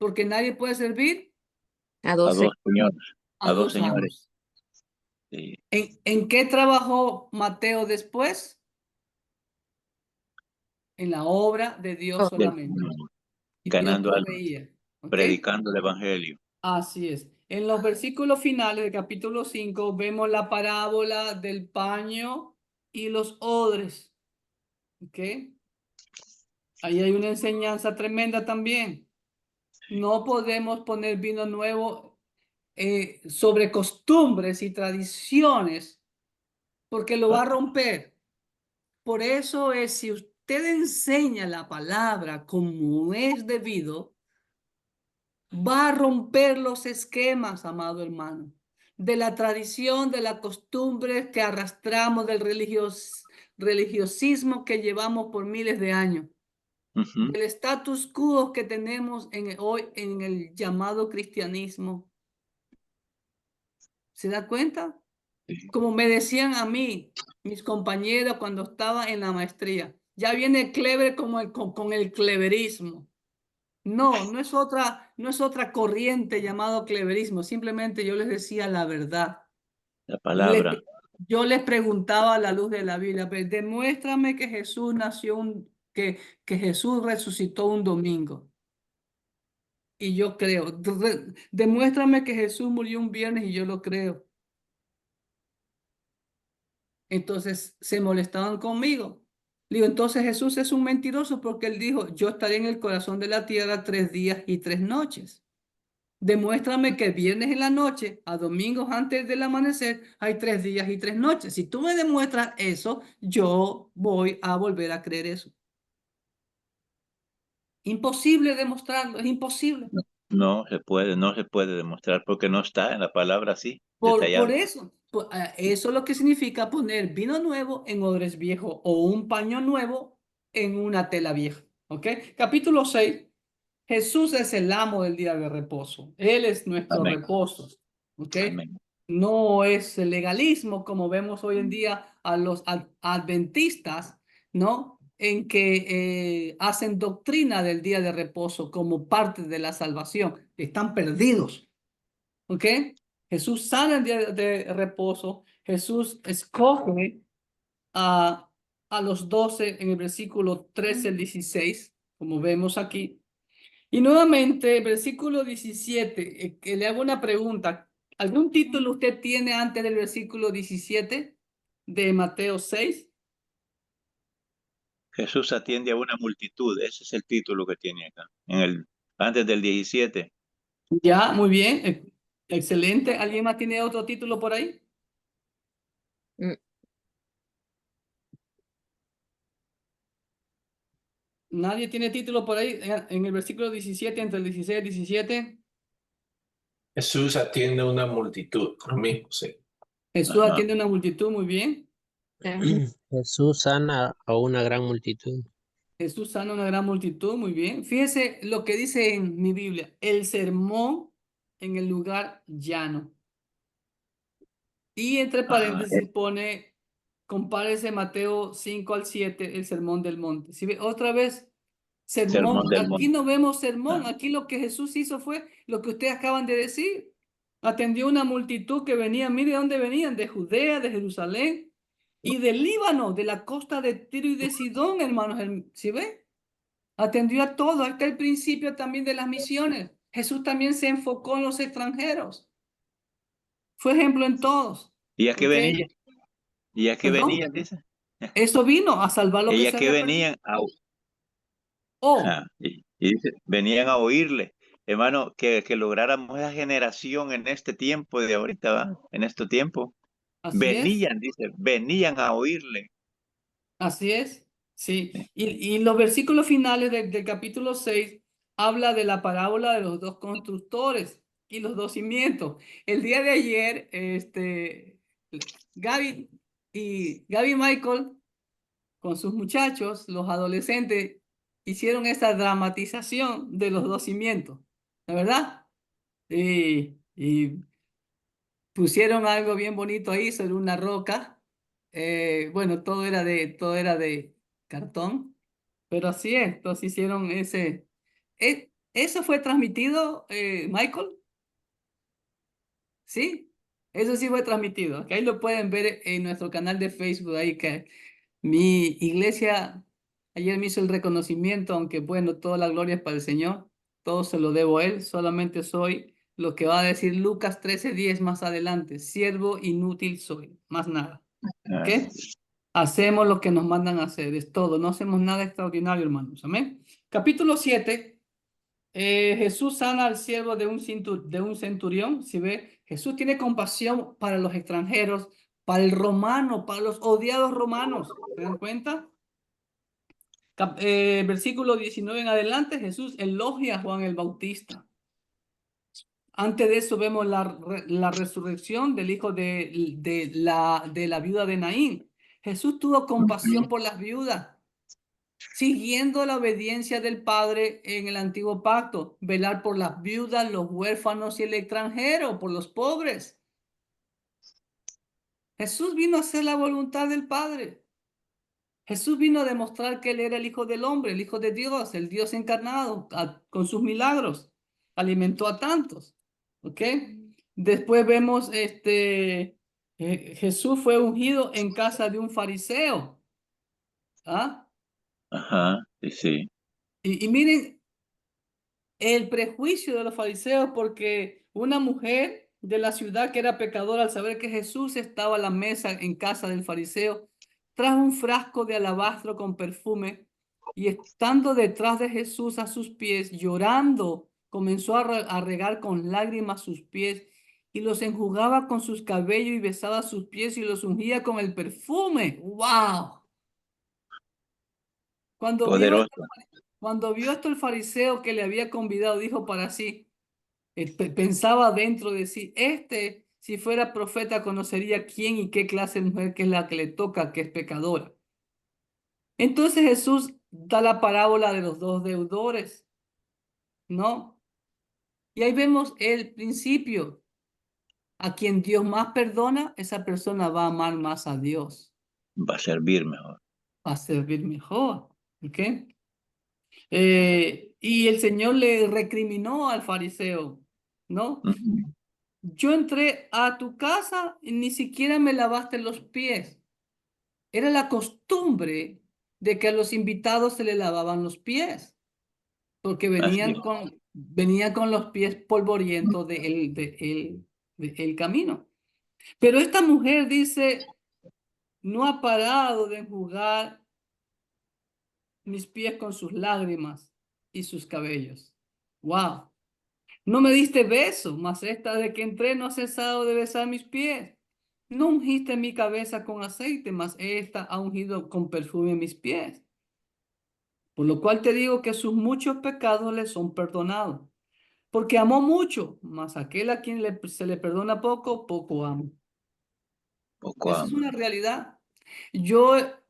porque nadie puede servir A A 12. dos señores. a dos señores. amos. Sí. ¿En qué trabajó Mateo después? En la obra de Dios solamente. Y Dios Ganando almas, proveía. ¿Ok? predicando el evangelio. Así es. En los versículos finales del capítulo 5 vemos la parábola del paño y los odres. ¿Ok? Ahí hay una enseñanza tremenda también. No podemos poner vino nuevo sobre costumbres y tradiciones porque lo va a romper. Por eso es, si usted enseña la palabra como es debido, va a romper los esquemas, amado hermano, de la tradición, de la costumbre que arrastramos, del religiosismo que llevamos por miles de años, del status quo que tenemos hoy en el llamado cristianismo. ¿Se da cuenta? Como me decían a mí, mis compañeros cuando estaba en la maestría, ya viene clever como con el cleverismo. No, no es otra corriente llamado cleverismo. Simplemente yo les decía la verdad. La palabra. Yo les preguntaba a la luz de la Biblia, demuéstrame que Jesús nació, que Jesús resucitó un domingo. Y yo creo. Demuéstrame que Jesús murió un viernes y yo lo creo. Entonces se molestaban conmigo. Digo, entonces Jesús es un mentiroso porque él dijo, yo estaré en el corazón de la tierra 3 días y 3 noches. Demuéstrame que viernes en la noche a domingos antes del amanecer hay 3 días y 3 noches. Si tú me demuestras eso, yo voy a volver a creer eso. Imposible demostrarlo, es imposible. No se puede demostrar porque no está en la palabra así, Por detallado. eso, eso es lo que significa poner vino nuevo en odres viejos o un paño nuevo en una tela vieja. ¿Ok? Capítulo 6. Jesús es el amo del día de reposo. Él es nuestro Amén. reposo. ¿Ok? Amén. No es el legalismo como vemos hoy en día a los adventistas, ¿no? En que hacen doctrina del día de reposo como parte de la salvación. Están perdidos. ¿Ok? Jesús sana el día de reposo. Jesús escoge a los 12 en el versículo 13 al 16, como vemos aquí. Y nuevamente, versículo 17, que le hago una pregunta. ¿Algún título usted tiene antes del versículo 17 de Mateo 6? Jesús atiende a una multitud. Ese es el título que tiene acá. Antes del 17. Ya, muy bien. Excelente. ¿Alguien más tiene otro título por ahí? Mm, ¿Nadie tiene título por ahí? En el versículo 17, entre el 16 y el 17. Jesús atiende a una multitud, lo mismo, sí. Jesús Ajá. atiende a una multitud, muy bien. Jesús sana a una gran multitud. Jesús sana a una gran multitud, muy bien. Fíjese lo que dice en mi Biblia, el sermón en el lugar llano. Y entre Ajá. paréntesis pone, compárese Mateo 5 al 7, el sermón del monte. Si ve, otra vez, sermón. Sermón del Aquí monte. no vemos sermón. Ah, Aquí lo que Jesús hizo fue lo que ustedes acaban de decir. Atendió una multitud que venía, mire de dónde venían, de Judea, de Jerusalén y del Líbano, de la costa de Tiro y de Sidón, hermanos. ¿Sí ve? Atendió a todo. Ahí está el principio también de las misiones. Jesús también se enfocó en los extranjeros. Fue ejemplo en todos. ¿Y a qué ¿Ok? venía? ¿Y a qué Perdón. venían? Dice. Eso vino a salvar lo que ¿Y a se qué había perdido. venían? Oh, Y dice, venían a oírle. Hermano, que lográramos esa generación en este tiempo de ahorita, ¿va? En este tiempo. así es. Venían, dice, venían a oírle. Así es. Sí. Y los versículos finales del capítulo 6 habla de la parábola de los dos constructores y los dos cimientos. El día de ayer, Gaby y Michael con sus muchachos, los adolescentes, hicieron esa dramatización de los dos cimientos, ¿la verdad? Y pusieron algo bien bonito ahí sobre una roca. Bueno, todo era de cartón, pero así es, entonces hicieron ese. ¿Eso fue transmitido, Michael? Sí, eso sí fue transmitido. Que ahí lo pueden ver en nuestro canal de Facebook, ahí que mi iglesia ayer me hizo el reconocimiento, aunque bueno, toda la gloria es para el Señor, todo se lo debo a Él, solamente soy lo que va a decir Lucas 13:10 más adelante, siervo inútil soy, más nada. ¿Ok? Ah, Hacemos lo que nos mandan a hacer, es todo, no hacemos nada extraordinario, hermanos. Amén. Capítulo 7. Jesús sana al siervo de un centurión. Si ve, Jesús tiene compasión para los extranjeros, para el romano, para los odiados romanos. ¿Se dan cuenta? Versículo 19 en adelante, Jesús elogia a Juan el Bautista. Antes de eso vemos la resurrección del hijo de la viuda de Naín. Jesús tuvo compasión por las viudas, siguiendo la obediencia del Padre en el antiguo pacto, velar por las viudas, los huérfanos y el extranjero, por los pobres. Jesús vino a hacer la voluntad del Padre. Jesús vino a demostrar que Él era el Hijo del Hombre, el Hijo de Dios, el Dios encarnado, con sus milagros. Alimentó a tantos. ¿Ok? Después vemos, Jesús fue ungido en casa de un fariseo. ¿Ah? Ajá, sí. Y miren el prejuicio de los fariseos, porque una mujer de la ciudad que era pecadora, al saber que Jesús estaba a la mesa en casa del fariseo, trajo un frasco de alabastro con perfume y estando detrás de Jesús a sus pies, llorando, comenzó a regar con lágrimas sus pies y los enjugaba con sus cabellos y besaba sus pies y los ungía con el perfume. ¡Wow! Cuando vio esto, Poderoso. cuando vio esto el fariseo que le había convidado, dijo para sí, pensaba dentro de sí, si fuera profeta conocería quién y qué clase de mujer que es la que le toca, que es pecadora. Entonces Jesús da la parábola de los dos deudores, ¿no? Y ahí vemos el principio. A quien Dios más perdona, esa persona va a amar más a Dios, Va a servir mejor. va a servir mejor, ¿ok? Y el Señor le recriminó al fariseo, ¿no? Ujú. Yo entré a tu casa y ni siquiera me lavaste los pies. Era la costumbre de que a los invitados se le lavaban los pies, porque Así venían con los pies polvorientos del camino. Pero esta mujer dice, no ha parado de enjugar mis pies con sus lágrimas y sus cabellos. ¡Wow! No me diste beso, mas esta de que entré no ha cesado de besar mis pies. No ungiste mi cabeza con aceite, mas esta ha ungido con perfume mis pies. Por lo cual te digo que sus muchos pecados le son perdonados. Porque amó mucho, mas aquel a quien se le perdona poco, poco ama. poco Esa es ama. una realidad. Yo he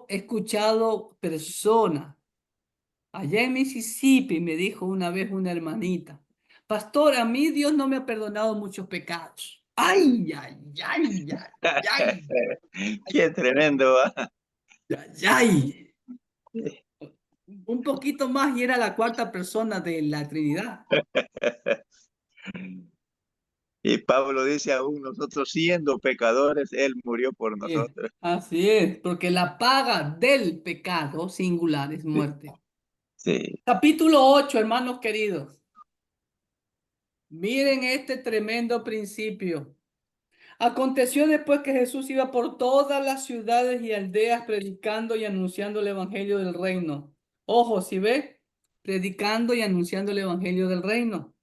escuchado personas allá en Mississippi, me dijo una vez una hermanita, pastor, a mí Dios no me ha perdonado muchos pecados. Ay, ay, ay, ay, ay, Qué tremendo, ¿va? ay, ay. Un poquito más y era la cuarta persona de la Trinidad. Y Pablo dice aún, nosotros siendo pecadores, Él murió por nosotros. Así es, porque la paga del pecado singular es muerte. Sí. Capítulo 8, hermanos queridos. Miren este tremendo principio. Aconteció después que Jesús iba por todas las ciudades y aldeas predicando y anunciando el evangelio del reino. Ojo, ¿sí ve? Predicando y anunciando el evangelio del reino.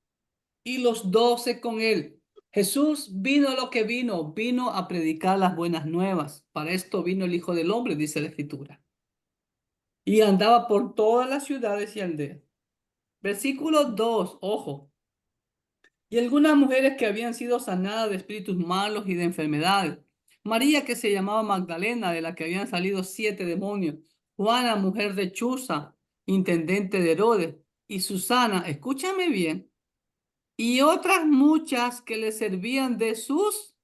Y los 12 con él. Jesús vino lo que vino a predicar las buenas nuevas. Para esto vino el Hijo del Hombre, dice la Escritura. Y andaba por todas las ciudades y aldeas. Versículo 2, ojo. Y algunas mujeres que habían sido sanadas de espíritus malos y de enfermedades. María, que se llamaba Magdalena, de la que habían salido 7 demonios. Juana, mujer de Chuza, intendente de Herodes. Y Susana, escúchame bien. Y otras muchas que le servían de sus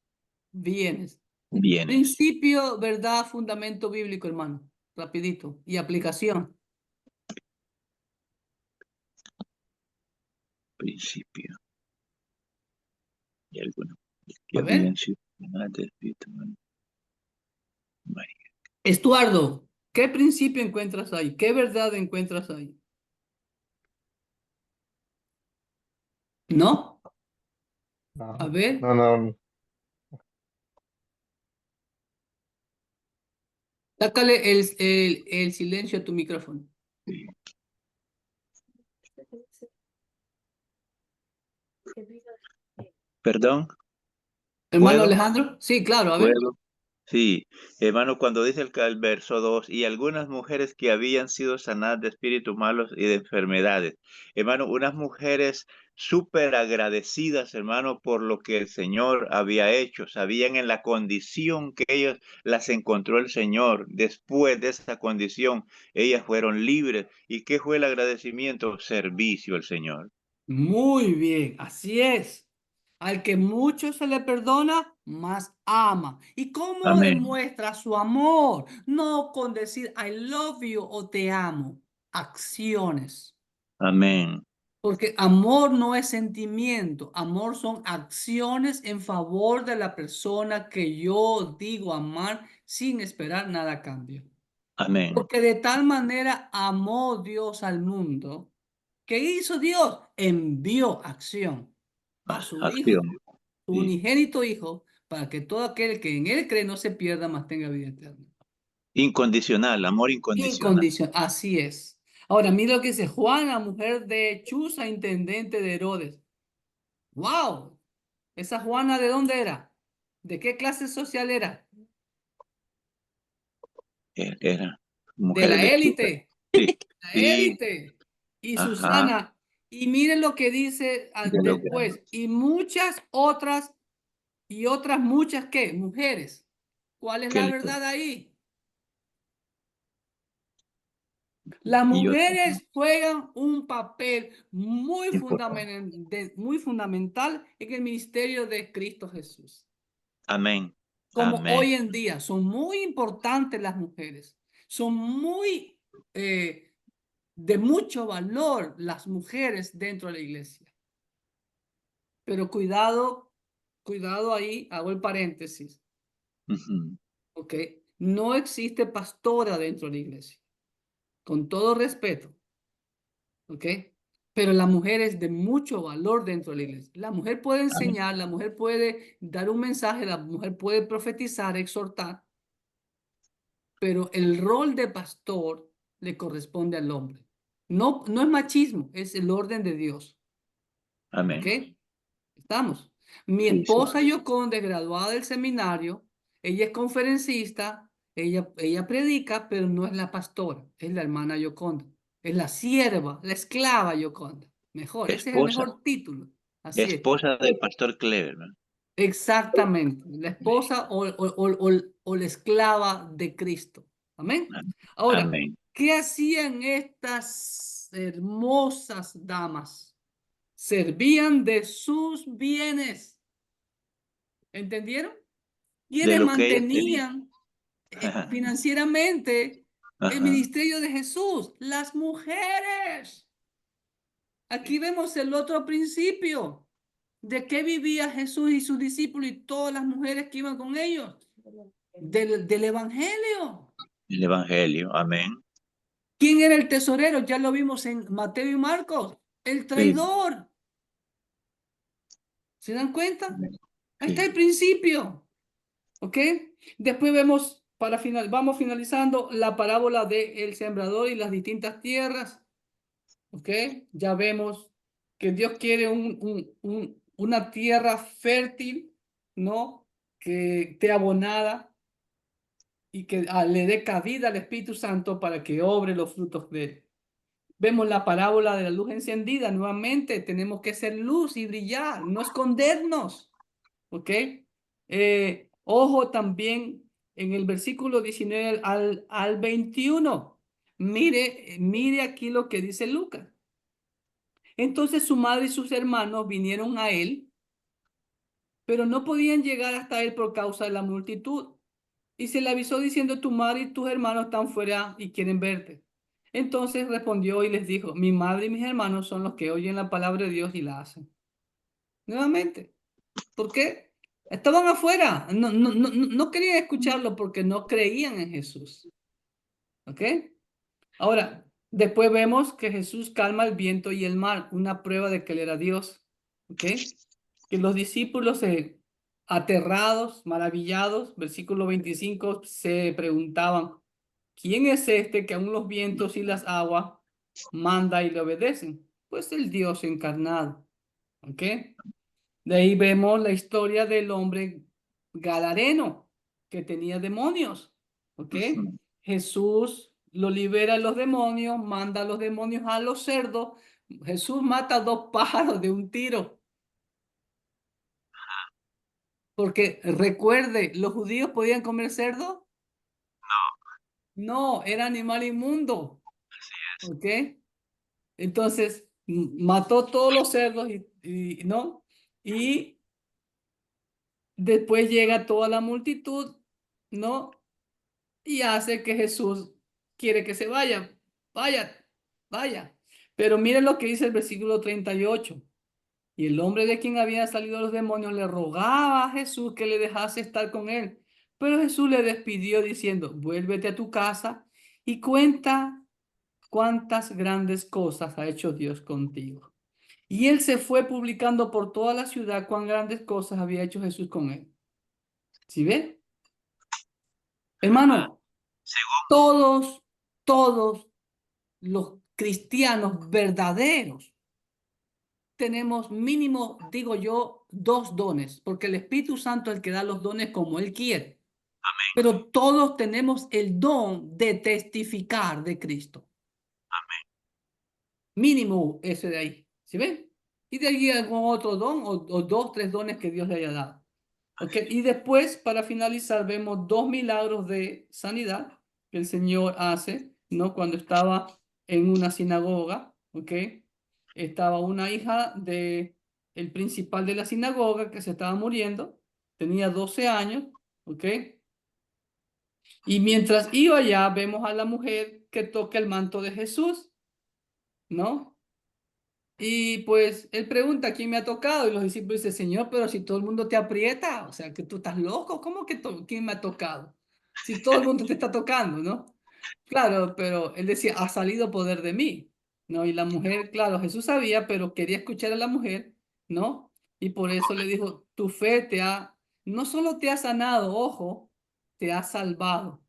bienes. Bienes. Principio, verdad, fundamento bíblico, hermano. Rapidito. Y aplicación. Principio. Y algunos que A ver. habían sido de espíritu. María. Estuardo, ¿qué principio encuentras ahí? ¿Qué verdad encuentras ahí? ¿No? A ver. No. Sácale el silencio a tu micrófono. Sí. ¿Perdón? Hermano ¿Puedo? Alejandro. Sí, claro, a ver. ¿Puedo? Sí, hermano, cuando dice el verso 2, y algunas mujeres que habían sido sanadas de espíritus malos y de enfermedades, hermano, unas mujeres súper agradecidas, hermano, por lo que el Señor había hecho, sabían en la condición que ellas las encontró el Señor. Después de esa condición, ellas fueron libres. ¿Y qué fue el agradecimiento? Servicio al Señor. Muy bien, así es. Al que mucho se le perdona, más ama. ¿Y cómo Amén. demuestra su amor? No con decir I love you o te amo. Acciones. Amén. Porque amor no es sentimiento. Amor son acciones en favor de la persona que yo digo amar sin esperar nada a cambio. Amén. Porque de tal manera amó Dios al mundo. ¿Qué hizo Dios? Envió acción a su Hijo, Acción. su Sí. unigénito Hijo, para que todo aquel que en Él cree no se pierda, mas tenga vida eterna. Incondicional, amor incondicional. Incondicional, así es. Ahora, mira lo que dice Juana, mujer de Chuza, intendente de Herodes. ¡Wow! ¿Esa Juana de dónde era? ¿De qué clase social era? Era De mujeres la de Chuta. élite. Sí. La Y, élite. Y ajá, Susana. Y miren lo que dice de los después. grandes. Y muchas otras, y otras muchas, ¿qué? Mujeres. ¿Cuál es Que la le- verdad ahí? Las y yo, mujeres juegan un papel muy importante. muy fundamental en el ministerio de Cristo Jesús. Amén. Como Amén. hoy en día son muy importantes las mujeres, son muy de mucho valor las mujeres dentro de la iglesia. Pero cuidado, cuidado ahí, hago el paréntesis, Ujú. ¿ok? No existe pastora dentro de la iglesia, con todo respeto, ¿ok? Pero la mujer es de mucho valor dentro de la iglesia. La mujer puede Amén. enseñar, la mujer puede dar un mensaje, la mujer puede profetizar, exhortar, pero el rol de pastor le corresponde al hombre. No, no es machismo, es el orden de Dios. ¿Ok? Amén. Estamos. Mi Sí, sí. esposa Yoconda, graduada del seminario, ella es conferencista, ella predica, pero no es la pastora, es la hermana Yoconda. Es la sierva, la esclava Yoconda. Mejor, ese es el Esposa, mejor título. Así es. esposa del pastor Cleverman. Exactamente, la esposa o la esclava de Cristo. Amén. Ahora, Amén. ¿qué hacían estas hermosas damas? Servían de sus bienes. ¿Entendieron? De ¿Quiénes lo que ella tenía. mantenían financieramente el Ajá. ministerio de Jesús? Las mujeres. Aquí vemos el otro principio. ¿De qué vivía Jesús y sus discípulos y todas las mujeres que iban con ellos? Del Evangelio. El Evangelio. Amén. ¿Quién era el tesorero? Ya lo vimos en Mateo y Marcos. El Sí. traidor. ¿Se dan cuenta? Ahí está Sí. el principio. ¿Ok? Después vemos, vamos finalizando la parábola del sembrador y las distintas tierras. ¿Ok? Ya vemos que Dios quiere una tierra fértil, ¿no? Que esté abonada y que le dé cabida al Espíritu Santo para que obre los frutos de él. Vemos la parábola de la luz encendida. Nuevamente, tenemos que ser luz y brillar, no escondernos. ¿Ok? Ojo también en el versículo 19 al 21. Mire aquí lo que dice Lucas. Entonces su madre y sus hermanos vinieron a él, pero no podían llegar hasta él por causa de la multitud. Y se le avisó diciendo, tu madre y tus hermanos están fuera y quieren verte. Entonces respondió y les dijo, mi madre y mis hermanos son los que oyen la palabra de Dios y la hacen. Nuevamente, ¿por qué? Estaban afuera, no querían escucharlo porque no creían en Jesús. ¿Ok? Ahora, después vemos que Jesús calma el viento y el mar, una prueba de que él era Dios. ¿Ok? Que los discípulos aterrados, maravillados, versículo 25, se preguntaban, ¿quién es este que aún los vientos y las aguas manda y le obedecen? Pues el Dios encarnado. ¿Ok? De ahí vemos la historia del hombre gadareno que tenía demonios. ¿Ok? Ujú. Jesús lo libera de los demonios, manda a los demonios a los cerdos. Jesús mata 2 pájaros de un tiro. Porque recuerde, ¿los judíos podían comer cerdo? No, era animal inmundo. ¿Ok? Entonces, mató todos los cerdos y ¿no? Y Después llega toda la multitud, ¿no? Y hace que Jesús quiere que se vaya. Vaya, vaya. Pero miren lo que dice el versículo 38. Y el hombre de quien habían salido los demonios le rogaba a Jesús que le dejase estar con él. Pero Jesús le despidió diciendo, vuélvete a tu casa y cuenta cuántas grandes cosas ha hecho Dios contigo. Y él se fue publicando por toda la ciudad cuán grandes cosas había hecho Jesús con él. ¿Sí ven? Hermano, todos los cristianos verdaderos tenemos mínimo, digo yo, 2 dones, porque el Espíritu Santo es el que da los dones como Él quiere. Amén. Pero todos tenemos el don de testificar de Cristo. Amén. Mínimo ese de ahí, ¿sí ven? Y de ahí algún otro don o 2, 3 dones que Dios le haya dado. Okay. Y después, para finalizar, vemos 2 milagros de sanidad que el Señor hace, ¿no? Cuando estaba en una sinagoga, ¿ok? Estaba una hija de el principal de la sinagoga que se estaba muriendo, tenía 12 años, ¿ok? Y mientras iba allá, vemos a la mujer que toca el manto de Jesús, ¿no? Y pues él pregunta quién me ha tocado y los discípulos dicen, Señor, pero si todo el mundo te aprieta, o sea, que tú estás loco, ¿cómo que quién me ha tocado? Si todo el mundo te está tocando, ¿no? Claro, pero él decía, ha salido poder de mí, ¿no? Y la mujer, claro, Jesús sabía, pero quería escuchar a la mujer, ¿no? Y por eso le dijo, tu fe no solo te ha sanado, ojo, te ha salvado.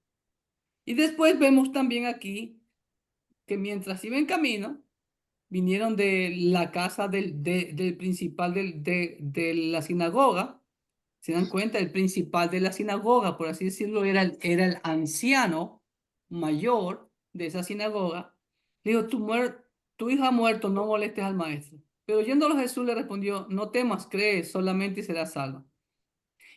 Y después vemos también aquí que mientras iba en camino, vinieron de la casa del principal de la sinagoga. ¿Se dan cuenta? El principal de la sinagoga, por así decirlo, era el anciano mayor de esa sinagoga. Le dijo, tu hijo ha muerto, no molestes al maestro. Pero oyéndolo Jesús le respondió, no temas, cree solamente y serás salvo.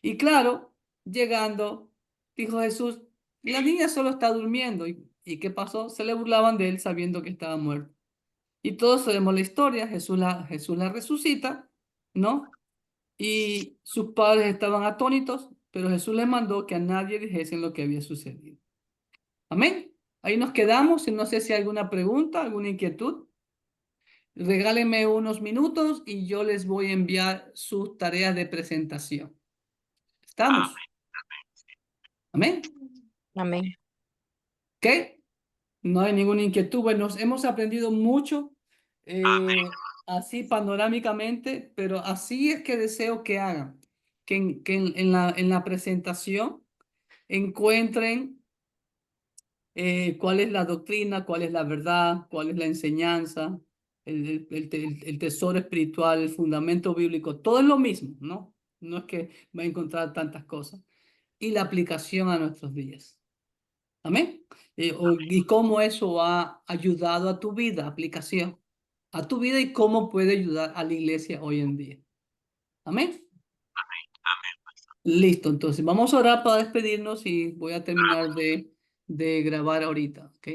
Y claro, llegando, dijo Jesús, la niña solo está durmiendo. ¿Y qué pasó? Se le burlaban de él sabiendo que estaba muerto. Y todos sabemos la historia, Jesús la resucita, ¿no? Y sus padres estaban atónitos, pero Jesús les mandó que a nadie dijesen lo que había sucedido. Amén. Ahí nos quedamos y no sé si hay alguna pregunta, alguna inquietud. Regálenme unos minutos y yo les voy a enviar sus tareas de presentación. ¿Estamos? Amén. Amén. ¿Ok? No hay ninguna inquietud. Bueno, hemos aprendido mucho. Así panorámicamente, pero así es que deseo que hagan, que en la presentación encuentren cuál es la doctrina, cuál es la verdad, cuál es la enseñanza, el tesoro espiritual, el fundamento bíblico, todo es lo mismo, ¿no? No es que va a encontrar tantas cosas. Y la aplicación a nuestros días. Amén. Y cómo eso ha ayudado a tu vida, aplicación a tu vida y cómo puede ayudar a la iglesia hoy en día. Amén. Listo, entonces vamos a orar para despedirnos y voy a terminar de grabar ahorita, ¿ok?